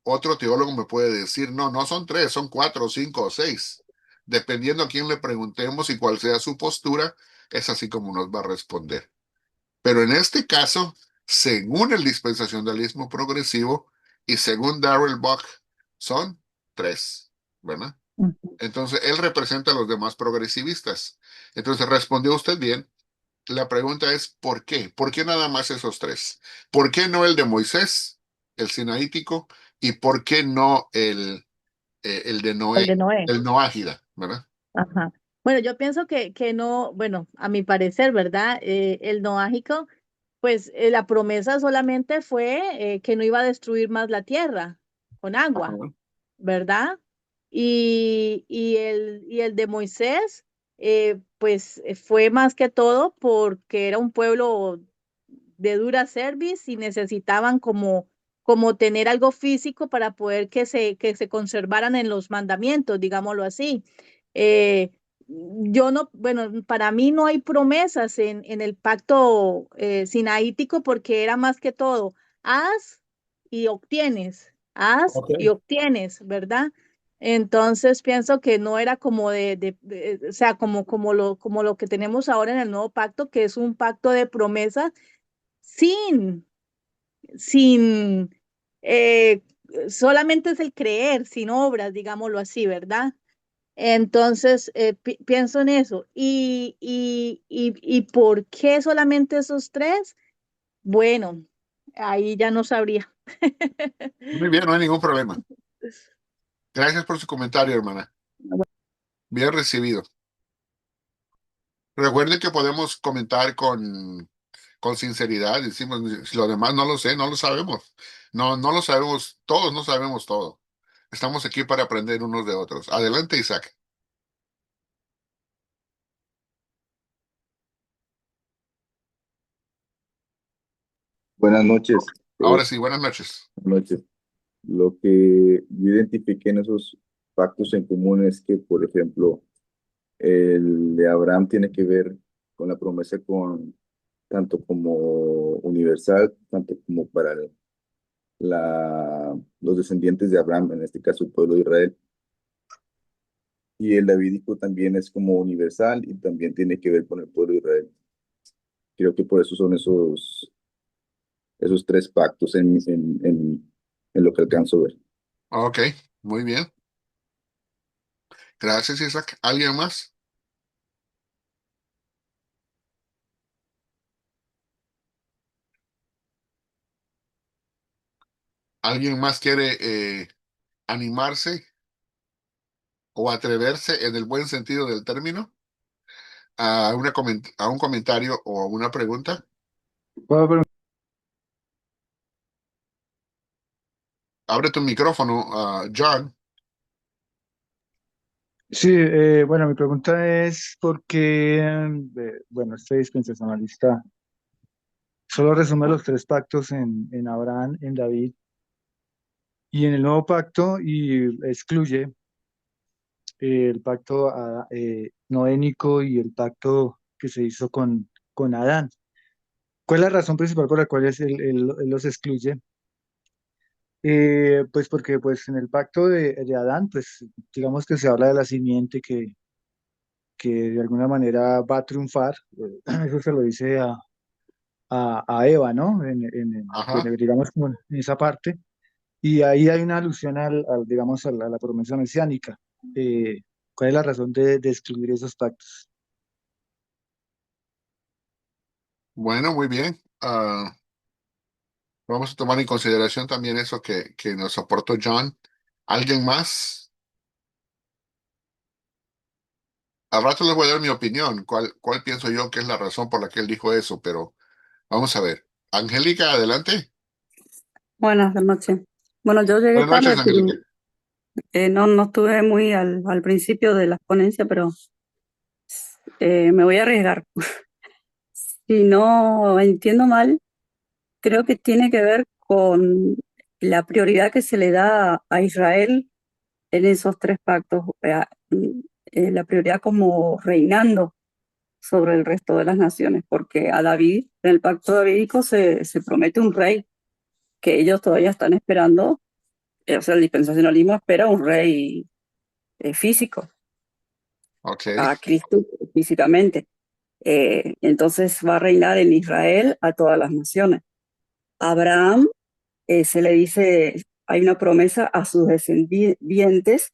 me puede decir, no, no son tres, son cuatro, cinco o seis. Dependiendo a quién le preguntemos y cuál sea su postura, es así como nos va a responder. Pero en este caso, según el dispensacionalismo progresivo y según Darrell Buck, son tres, ¿verdad? ujú, Entonces, él representa a los demás progresivistas. Entonces, respondió usted bien. La pregunta es, ¿por qué? ¿Por qué nada más esos tres? ¿Por qué no el de Moisés, el sinaítico? ¿Y por qué no el de el Noé, de Noé. el noágida, ¿verdad? Ajá. Bueno, yo pienso que no, bueno, a mi parecer, ¿verdad? El noágico, pues la promesa solamente fue que no iba a destruir más la tierra con agua, Ajá. ¿verdad? Y el de Moisés, pues fue más que todo porque era un pueblo de dura cerviz y necesitaban como tener algo físico para poder que se conservaran en los mandamientos, digámoslo así. Eh, yo no, bueno, para mí no hay promesas en el pacto sinaítico porque era más que todo, haz Ok. y obtienes, ¿verdad? Entonces pienso que no era como o sea, como lo que tenemos ahora en el nuevo pacto, que es un pacto de promesa sin, sin, eh, solamente es el creer, sin obras, digámoslo así, ¿verdad? Entonces, pienso en eso. ¿Y por qué solamente esos tres? Bueno, ahí ya no sabría. Muy bien, no hay ningún problema. Gracias por su comentario, hermana. Bien recibido. Recuerden que podemos comentar con sinceridad. Decimos, si lo demás no lo sé, no lo sabemos. No, no lo sabemos, todos no sabemos todo. Estamos aquí para aprender unos de otros. Adelante, Isaac. Buenas noches. Ahora sí, buenas noches. Buenas noches. Lo que yo identifiqué en esos pactos en común es que, por ejemplo, el de Abraham tiene que ver con la promesa con tanto como universal, tanto como para los descendientes de Abraham, en este caso el pueblo de Israel. Y el davídico también es como universal y también tiene que ver con el pueblo de Israel. Creo que por eso son esos tres pactos en lo que alcanzo a ver. Ok, muy bien. Gracias, Isaac. ¿Alguien más? ¿Alguien más quiere animarse o atreverse en el buen sentido del término a un comentario o a una pregunta? Abre tu micrófono, John. Sí, bueno, mi pregunta es por qué, bueno, este dispensacionalista solo resume los tres pactos en Abraham, en David y en el nuevo pacto y excluye el pacto noénico y el pacto que se hizo con Adán. ¿Cuál es la razón principal por la cual él los excluye? Pues porque pues en el pacto de Adán, pues digamos que se habla de la simiente que de alguna manera va a triunfar. Eso se lo dice a Eva, ¿no? Ajá. Digamos, como en esa parte. Y ahí hay una alusión digamos, a la promesa mesiánica. Eh, ¿Cuál es la razón de excluir esos pactos? Bueno, muy bien. Vamos a tomar en consideración también eso que nos aportó John. ¿Alguien más? Al rato les voy a dar mi opinión, cuál pienso yo que es la razón por la que él dijo eso, pero vamos a ver. Angélica, adelante. Buenas noches. Bueno, yo llegué Buenas noches, tarde, Angélica. no estuve muy al principio de la ponencia, pero me voy a arriesgar. Si no entiendo mal, creo que tiene que ver con la prioridad que se le da a Israel en esos tres pactos, la prioridad como reinando sobre el resto de las naciones, porque a David, en el pacto davídico, se promete un rey que ellos todavía están esperando, o sea, el dispensacionalismo espera un rey físico, Ok, a Cristo físicamente. Entonces va a reinar en Israel a todas las naciones. A Abraham se le dice, hay una promesa a sus descendientes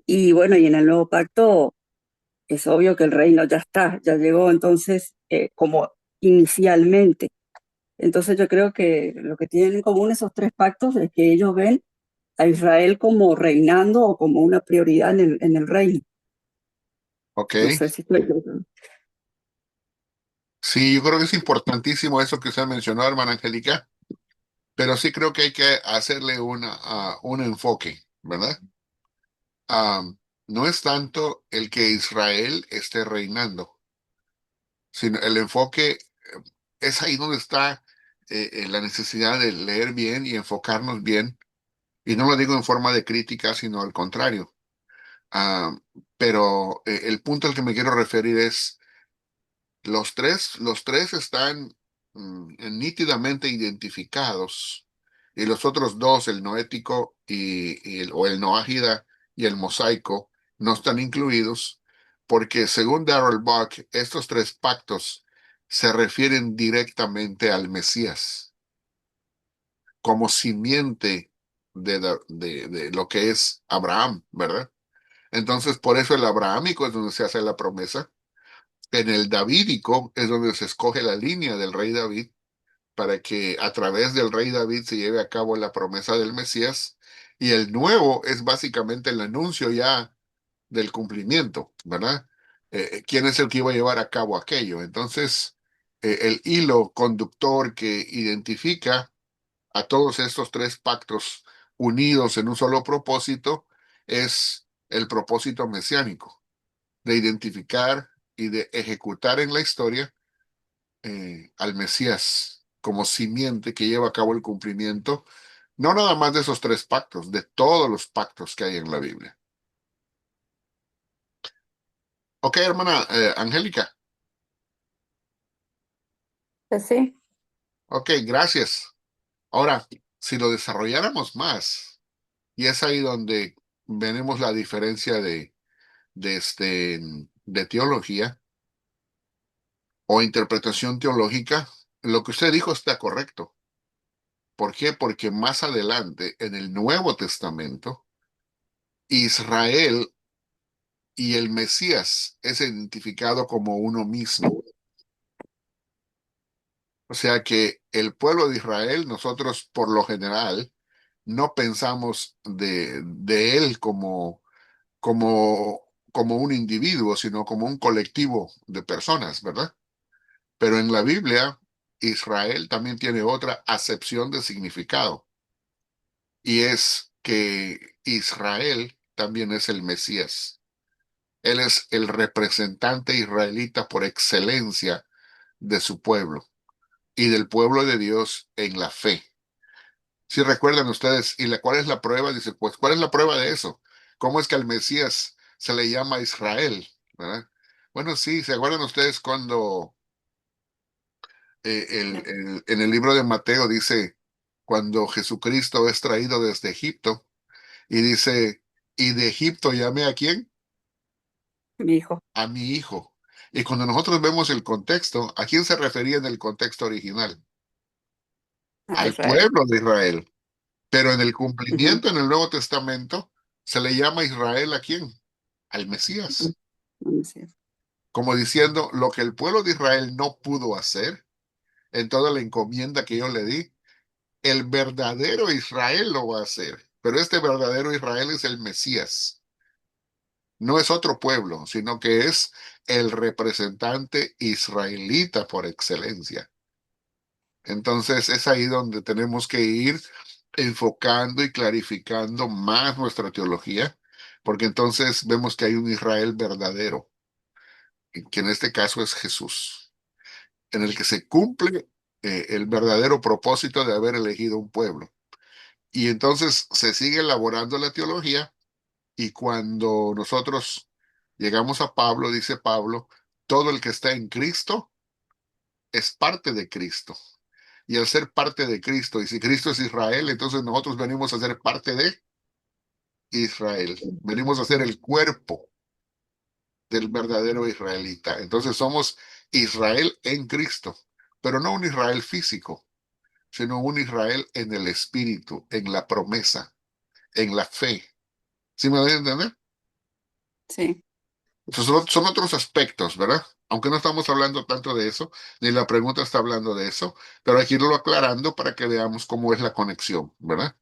y bueno, y en el nuevo pacto es obvio que el reino ya está, ya llegó entonces como inicialmente. Entonces yo creo que lo que tienen en común esos tres pactos es que ellos ven a Israel como reinando o como una prioridad en el reino. ok. No sé si estoy... Sí, yo creo que es importantísimo eso que usted mencionó, hermana Angélica, pero sí creo que hay que hacerle un enfoque, ¿verdad? Ah, no es tanto el que Israel esté reinando, sino el enfoque es ahí donde está la necesidad de leer bien y enfocarnos bien. Y no lo digo en forma de crítica, sino al contrario. pero el punto al que me quiero referir es, los tres están nítidamente identificados, y los otros dos, el noético o el noágida y el mosaico, no están incluidos, porque según Darrell Buck, estos tres pactos se refieren directamente al Mesías como simiente de lo que es Abraham, ¿verdad? Entonces, por eso el abrahámico es donde se hace la promesa. En el davídico es donde se escoge la línea del rey David para que a través del rey David se lleve a cabo la promesa del Mesías. Y el nuevo es básicamente el anuncio ya del cumplimiento, ¿verdad? ¿Quién es el que iba a llevar a cabo aquello? Entonces, el hilo conductor que identifica a todos estos tres pactos unidos en un solo propósito es el propósito mesiánico, de identificar y de ejecutar en la historia al Mesías como simiente que lleva a cabo el cumplimiento, no nada más de esos tres pactos, de todos los pactos que hay en la Biblia. Ok, hermana Angélica. Pues sí, Ok, gracias. Ahora, si lo desarrolláramos más, y es ahí donde veremos la diferencia de teología o interpretación teológica, lo que usted dijo está correcto. ¿Por qué? Porque más adelante, en el Nuevo Testamento, Israel y el Mesías es identificado como uno mismo. O sea que el pueblo de Israel, nosotros por lo general, no pensamos de él como un individuo, sino como un colectivo de personas, ¿verdad? Pero en la Biblia, Israel también tiene otra acepción de significado, y es que Israel también es el Mesías. Él es el representante israelita por excelencia de su pueblo y del pueblo de Dios en la fe. Si recuerdan ustedes, ¿cuál es la prueba? Dice, pues, ¿cuál es la prueba de eso? ¿Cómo es que al Mesías se le llama Israel? ¿Verdad? Bueno, sí, ¿se acuerdan ustedes cuando en el libro de Mateo dice, cuando Jesucristo es traído desde Egipto, y dice, ¿y de Egipto llamé a quién? mi hijo, A mi hijo. Y cuando nosotros vemos el contexto, ¿a quién se refería en el contexto original? a Al Israel. pueblo de Israel. Pero en el Ujú, cumplimiento en el Nuevo Testamento se le llama Israel ¿a quién? Al ujú, Mesías. así es. Como diciendo, lo que el pueblo de Israel no pudo hacer en toda la encomienda que yo le di, el verdadero Israel lo va a hacer. Pero este verdadero Israel es el Mesías. No es otro pueblo, sino que es el representante israelita por excelencia. Entonces es ahí donde tenemos que ir enfocando y clarificando más nuestra teología, porque entonces vemos que hay un Israel verdadero, que en este caso es Jesús, en el que se cumple el verdadero propósito de haber elegido un pueblo. Y entonces se sigue elaborando la teología, y cuando nosotros llegamos a Pablo, dice Pablo, todo el que está en Cristo es parte de Cristo. Y al ser parte de Cristo, y si Cristo es Israel, entonces nosotros venimos a ser parte de Israel. Venimos a ser el cuerpo del verdadero israelita. Entonces somos Israel en Cristo, pero no un Israel físico, sino un Israel en el espíritu, en la promesa, en la fe. ¿Sí me voy a entender? Sí, Entonces son otros aspectos, ¿verdad? Aunque no estamos hablando tanto de eso, ni la pregunta está hablando de eso, pero hay que irlo aclarando para que veamos cómo es la conexión, ¿verdad?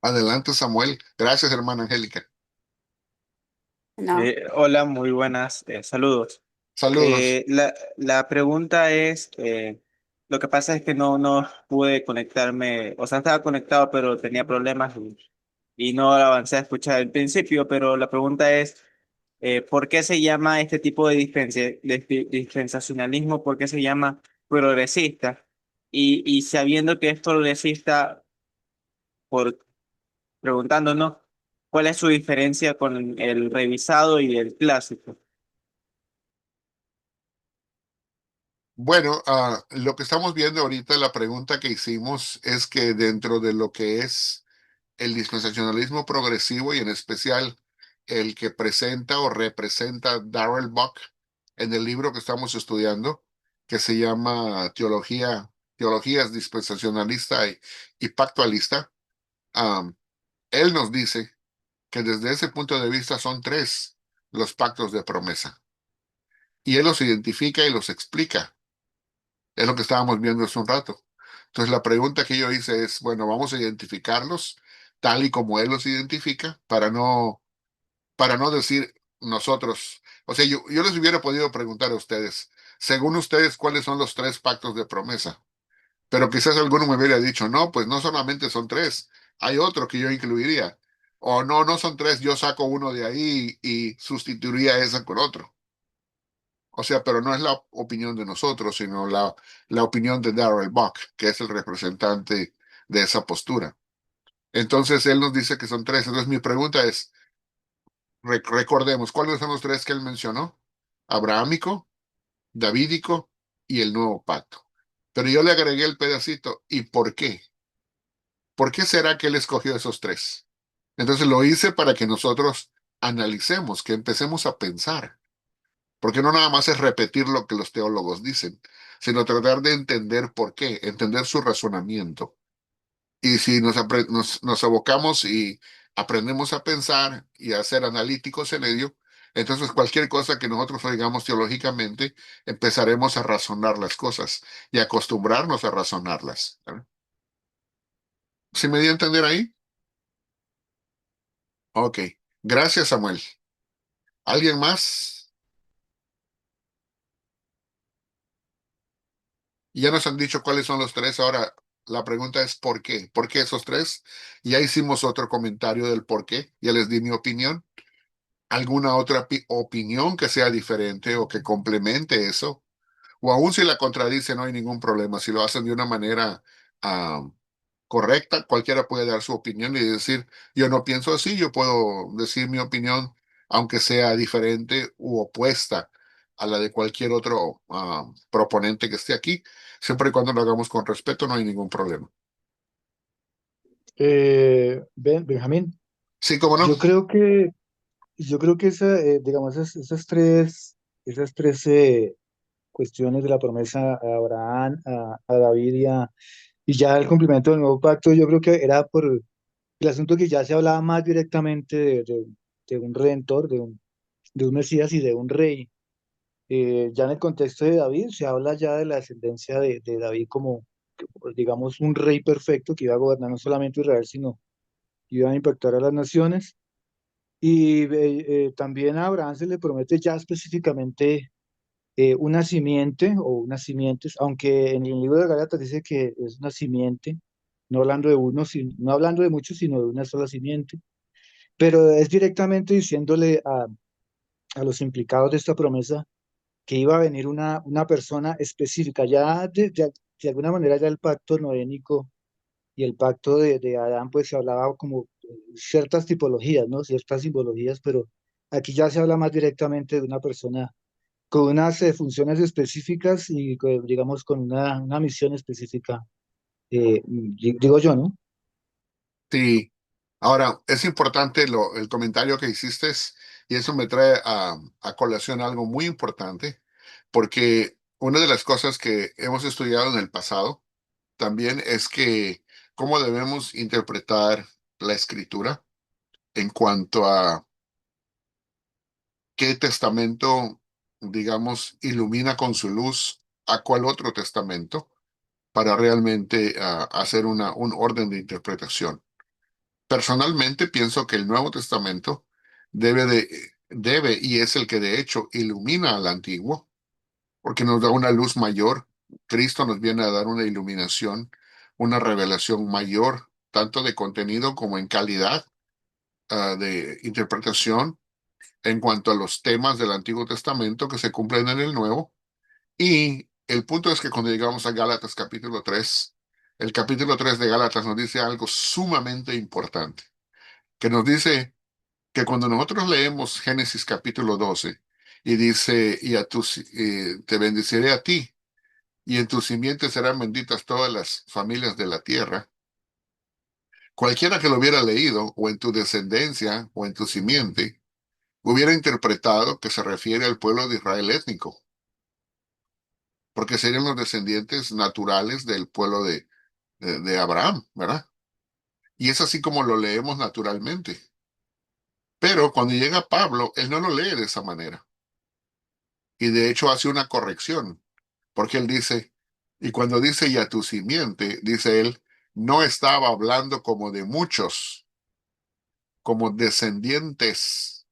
Adelante, Samuel. Gracias, hermana Angélica. no, Hola, muy buenas, saludos. Saludos. La pregunta es, lo que pasa es que no pude conectarme, o sea, estaba conectado, pero tenía problemas y no avancé a escuchar el principio, pero la pregunta es, ¿por qué se llama este tipo de, dispensacionalismo? ¿Por qué se llama progresista? Y sabiendo que es progresista, por preguntándonos. ¿Cuál es su diferencia con el revisado y el clásico? Bueno, lo que estamos viendo ahorita, la pregunta que hicimos es que dentro de lo que es el dispensacionalismo progresivo y en especial el que presenta o representa Darrell Buck en el libro que estamos estudiando, que se llama Teologías dispensacionalista y pactualista, él nos dice que desde ese punto de vista son tres los pactos de promesa. Y él los identifica y los explica. Es lo que estábamos viendo hace un rato. Entonces la pregunta que yo hice es, bueno, vamos a identificarlos tal y como él los identifica para no decir nosotros. O sea, yo les hubiera podido preguntar a ustedes, según ustedes, ¿cuáles son los tres pactos de promesa? Pero quizás alguno me hubiera dicho, no, pues no solamente son tres, hay otro que yo incluiría. O no, no son tres, yo saco uno de ahí y sustituiría esa con otro. O sea, pero no es la opinión de nosotros, sino la opinión de Darrell Buck, que es el representante de esa postura. Entonces, él nos dice que son tres. Entonces, mi pregunta es, recordemos, ¿cuáles son los tres que él mencionó? Abrahámico, davídico y el nuevo pacto. Pero yo le agregué el pedacito, ¿y por qué? ¿Por qué será que él escogió esos tres? Entonces, lo hice para que nosotros analicemos, que empecemos a pensar. Porque no nada más es repetir lo que los teólogos dicen, sino tratar de entender por qué, entender su razonamiento. Y si nos abocamos y aprendemos a pensar y a ser analíticos en ello, entonces cualquier cosa que nosotros oigamos teológicamente, empezaremos a razonar las cosas y acostumbrarnos a razonarlas. ¿Sí me di a entender ahí? Ok. Gracias, Samuel. ¿Alguien más? Ya nos han dicho cuáles son los tres. Ahora, la pregunta es ¿por qué? ¿Por qué esos tres? Ya hicimos otro comentario del por qué. Ya les di mi opinión. ¿Alguna otra opinión que sea diferente o que complemente eso? O aún si la contradice, no hay ningún problema. Si lo hacen de una manera ah, correcta, cualquiera puede dar su opinión y decir, yo no pienso así, yo puedo decir mi opinión, aunque sea diferente u opuesta a la de cualquier otro proponente que esté aquí. Siempre y cuando lo hagamos con respeto, no hay ningún problema. Benjamín, Sí, cómo no. yo creo que, yo creo que digamos, esas tres cuestiones de la promesa a Abraham, a David y ya el cumplimiento del nuevo pacto, yo creo que era por el asunto que ya se hablaba más directamente de un redentor, de un Mesías y de un rey. Ya en el contexto de David se habla ya de la ascendencia de David como, digamos, un rey perfecto que iba a gobernar no solamente Israel, sino que iba a impactar a las naciones. Y también a Abraham se le promete ya específicamente una simiente o unas simientes, aunque en el libro de Gálatas dice que es una simiente, no hablando de uno, no hablando de muchos, sino de una sola simiente, pero es directamente diciéndole a los implicados de esta promesa que iba a venir una persona específica. Ya de alguna manera ya el pacto noénico y el pacto de Adán, pues se hablaba como ciertas tipologías, ¿no? Ciertas simbologías, pero aquí ya se habla más directamente de una persona con unas funciones específicas y digamos con una misión específica, digo yo, ¿no? Sí. Ahora, es importante el comentario que hiciste y eso me trae a colación algo muy importante, porque una de las cosas que hemos estudiado en el pasado también es que cómo debemos interpretar la escritura en cuanto a qué testamento, digamos, ilumina con su luz a cuál otro testamento para realmente hacer un orden de interpretación. Personalmente pienso que el Nuevo Testamento debe y es el que de hecho ilumina al Antiguo, porque nos da una luz mayor. Cristo nos viene a dar una iluminación, una revelación mayor, tanto de contenido como en calidad de interpretación en cuanto a los temas del Antiguo Testamento que se cumplen en el Nuevo. Y el punto es que cuando llegamos a Gálatas capítulo 3, el capítulo 3 de Gálatas nos dice algo sumamente importante, que nos dice que cuando nosotros leemos Génesis capítulo 12 y dice, te bendeciré a ti, y en tu simiente serán benditas todas las familias de la tierra, cualquiera que lo hubiera leído, o en tu descendencia, o en tu simiente, hubiera interpretado que se refiere al pueblo de Israel étnico, porque serían los descendientes naturales del pueblo de Abraham, ¿verdad? Y es así como lo leemos naturalmente. Pero cuando llega Pablo, él no lo lee de esa manera. Y de hecho hace una corrección, porque él dice, y cuando dice y a tu simiente, dice él, no estaba hablando como de muchos, como descendientes,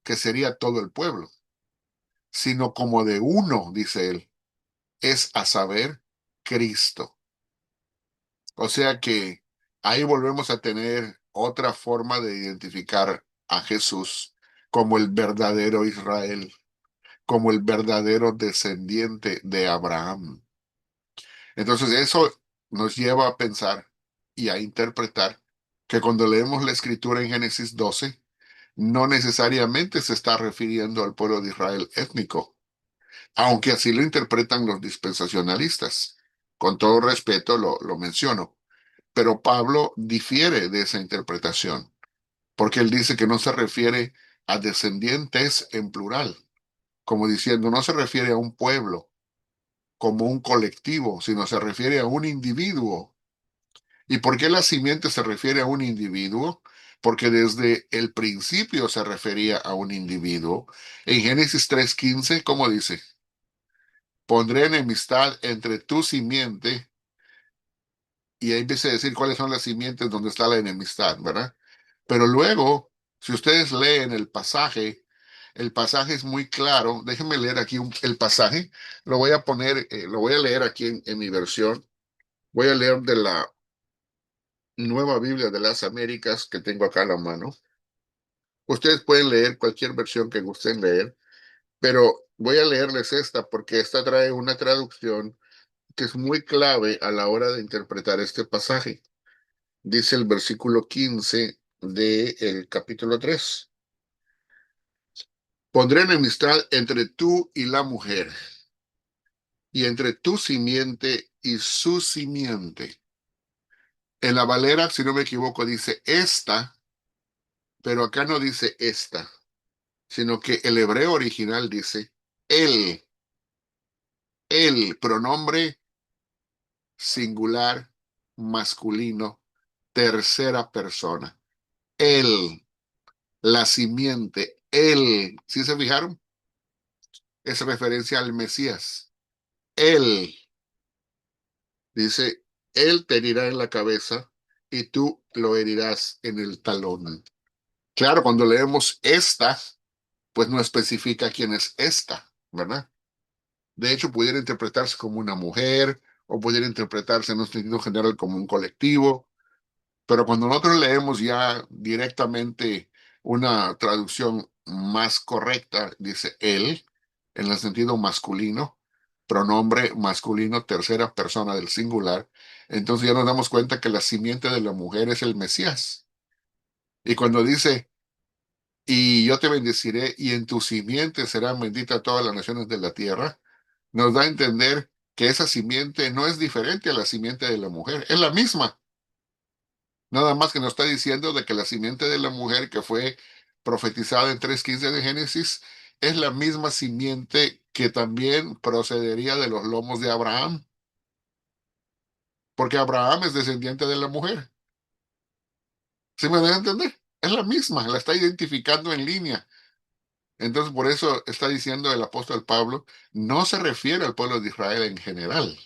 que sería todo el pueblo, sino como de uno, dice él, es a saber, Cristo. O sea que ahí volvemos a tener otra forma de identificar a Jesús como el verdadero Israel, como el verdadero descendiente de Abraham. Entonces eso nos lleva a pensar y a interpretar que cuando leemos la escritura en Génesis 12, no necesariamente se está refiriendo al pueblo de Israel étnico, aunque así lo interpretan los dispensacionalistas. Con todo respeto lo menciono, pero Pablo difiere de esa interpretación, porque él dice que no se refiere a descendientes en plural, como diciendo, no se refiere a un pueblo como un colectivo, sino se refiere a un individuo. ¿Y por qué la simiente se refiere a un individuo? Porque desde el principio se refería a un individuo. En Génesis 3:15, ¿cómo dice? Pondré enemistad entre tu simiente, y ahí empieza a decir cuáles son las simientes donde está la enemistad, ¿verdad? Pero luego, si ustedes leen el pasaje es muy claro. Déjenme leer aquí el pasaje. Lo voy a poner, lo voy a leer aquí en mi versión. Voy a leer de la Nueva Biblia de las Américas que tengo acá a la mano. Ustedes pueden leer cualquier versión que gusten leer, pero voy a leerles esta porque esta trae una traducción que es muy clave a la hora de interpretar este pasaje. Dice el versículo 15 del capítulo 3. Pondré enemistad entre tú y la mujer, y entre tu simiente y su simiente. En la Valera, si no me equivoco, dice esta, pero acá no dice esta, sino que el hebreo original dice él, el pronombre singular masculino, tercera persona. Él, la simiente, él. ¿Sí se fijaron? Es referencia al Mesías. Él, dice, él te herirá en la cabeza y tú lo herirás en el talón. Claro, cuando leemos esta, pues no especifica quién es esta, ¿verdad? De hecho, pudiera interpretarse como una mujer o pudiera interpretarse en un sentido general como un colectivo, pero cuando nosotros leemos ya directamente una traducción más correcta, dice él, en el sentido masculino, pronombre masculino, tercera persona del singular, entonces ya nos damos cuenta que la simiente de la mujer es el Mesías. Y cuando dice, y yo te bendeciré y en tu simiente serán benditas todas las naciones de la tierra, nos da a entender que esa simiente no es diferente a la simiente de la mujer, es la misma. Nada más que nos está diciendo de que la simiente de la mujer que fue profetizada en 3:15 de Génesis es la misma simiente que también procedería de los lomos de Abraham, porque Abraham es descendiente de la mujer. ¿Sí me deja entender? Es la misma, la está identificando en línea. Entonces, por eso está diciendo el apóstol Pablo, no se refiere al pueblo de Israel en general,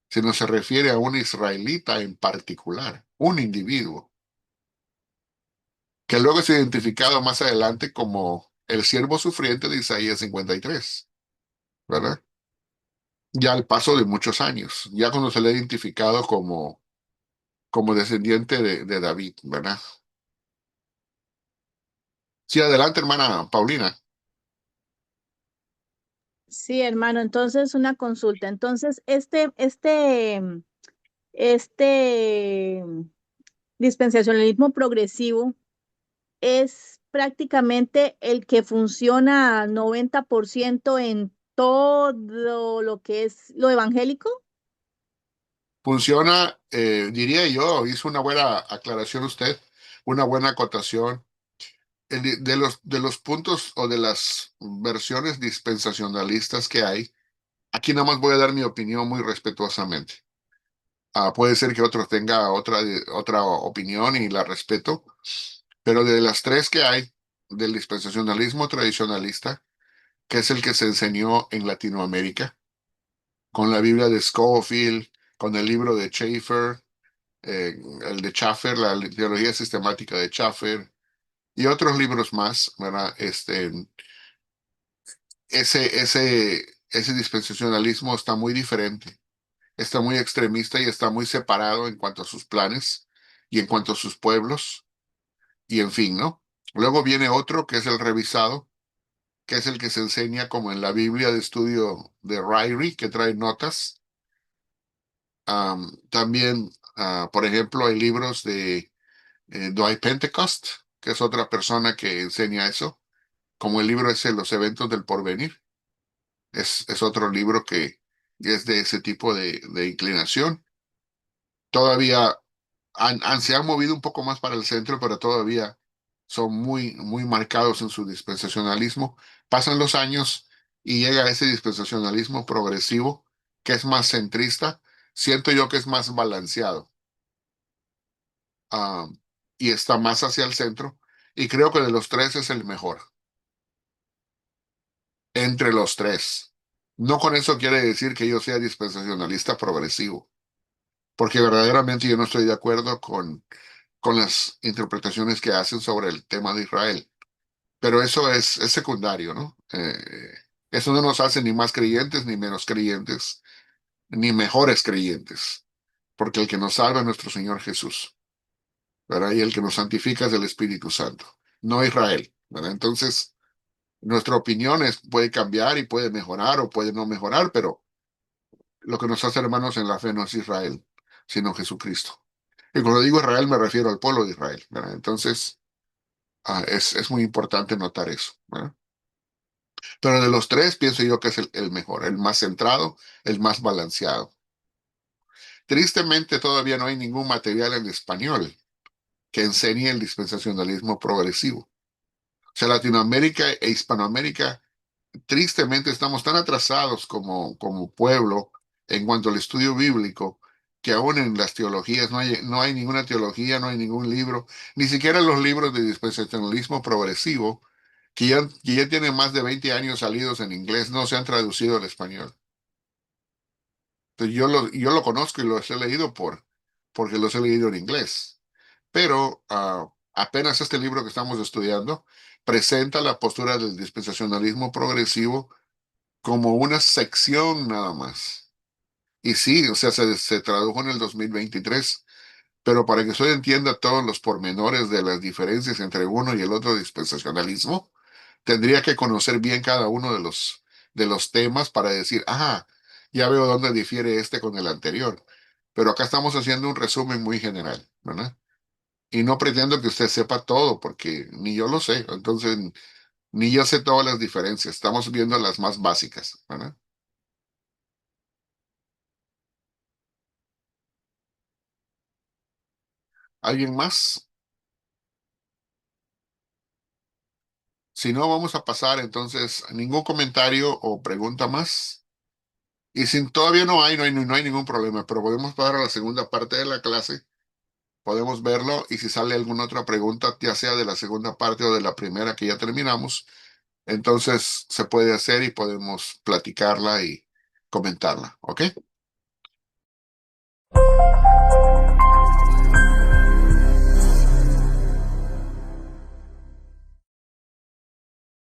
sino se refiere a un israelita en particular, un individuo, que luego es identificado más adelante como el siervo sufriente de Isaías 53, ¿verdad? Ya al paso de muchos años, ya cuando se le ha identificado como descendiente de David, ¿verdad? Sí, adelante, hermana Paulina. Sí, hermano, entonces una consulta. Entonces, este dispensacionalismo progresivo es prácticamente el que funciona 90% en todo lo que es lo evangélico. Funciona, diría yo, hizo una buena aclaración usted, una buena acotación. De los puntos o de las versiones dispensacionalistas que hay, aquí nada más voy a dar mi opinión muy respetuosamente. Puede ser que otro tenga otra opinión y la respeto, pero de las tres que hay, del dispensacionalismo tradicionalista, que es el que se enseñó en Latinoamérica, con la Biblia de Scofield, con el libro de Schaeffer, el de Schaffer, la teología sistemática de Schaffer, y otros libros más, ¿verdad? Ese dispensacionalismo está muy diferente, está muy extremista y está muy separado en cuanto a sus planes y en cuanto a sus pueblos, y en fin, ¿no? Luego viene otro que es el revisado, que es el que se enseña como en la Biblia de estudio de Ryrie, que trae notas. También, por ejemplo, hay libros de Dwight Pentecost, que es otra persona que enseña eso, como el libro ese, Los eventos del porvenir. Es otro libro que es de ese tipo de inclinación. Todavía se han movido un poco más para el centro, pero todavía son muy marcados en su dispensacionalismo. Pasan los años y llega ese dispensacionalismo progresivo, que es más centrista. Siento yo que es más balanceado, ah, y está más hacia el centro. Y creo que de los tres es el mejor. Entre los tres. No con eso quiere decir que yo sea dispensacionalista progresivo, porque verdaderamente yo no estoy de acuerdo con las interpretaciones que hacen sobre el tema de Israel. Pero eso es secundario, ¿no? Eso no nos hace ni más creyentes, ni menos creyentes, ni mejores creyentes, porque el que nos salva es nuestro Señor Jesús, ¿verdad? Y el que nos santifica es el Espíritu Santo, no Israel, ¿verdad? Entonces, nuestra opinión puede cambiar y puede mejorar o puede no mejorar, pero lo que nos hace hermanos en la fe no es Israel, sino Jesucristo. Y cuando digo Israel me refiero al pueblo de Israel, ¿verdad? Entonces, es muy importante notar eso, ¿verdad? Pero de los tres pienso yo que es el mejor, el más centrado, el más balanceado. Tristemente todavía no hay ningún material en español que enseñe el dispensacionalismo progresivo. O sea, Latinoamérica e Hispanoamérica, tristemente estamos tan atrasados como pueblo en cuanto al estudio bíblico, que aún en las teologías no hay ninguna teología, no hay ningún libro, ni siquiera los libros de dispensacionalismo progresivo, que ya tienen más de 20 años salidos en inglés, no se han traducido al español. Entonces yo lo conozco y los he leído porque los he leído en inglés. Pero apenas este libro que estamos estudiando presenta la postura del dispensacionalismo progresivo como una sección nada más. Y sí, o sea, se tradujo en el 2023, pero para que usted entienda todos los pormenores de las diferencias entre uno y el otro dispensacionalismo, tendría que conocer bien cada uno de los temas para decir, ya veo dónde difiere este con el anterior. Pero acá estamos haciendo un resumen muy general, ¿verdad? Y no pretendo que usted sepa todo, porque ni yo lo sé. Entonces, ni yo sé todas las diferencias. Estamos viendo las más básicas, ¿verdad? ¿Alguien más? Si no, vamos a pasar entonces ningún comentario o pregunta más. Y si todavía no hay ningún problema, pero podemos pasar a la segunda parte de la clase. Podemos verlo y si sale alguna otra pregunta, ya sea de la segunda parte o de la primera que ya terminamos, entonces se puede hacer y podemos platicarla y comentarla, ¿ok?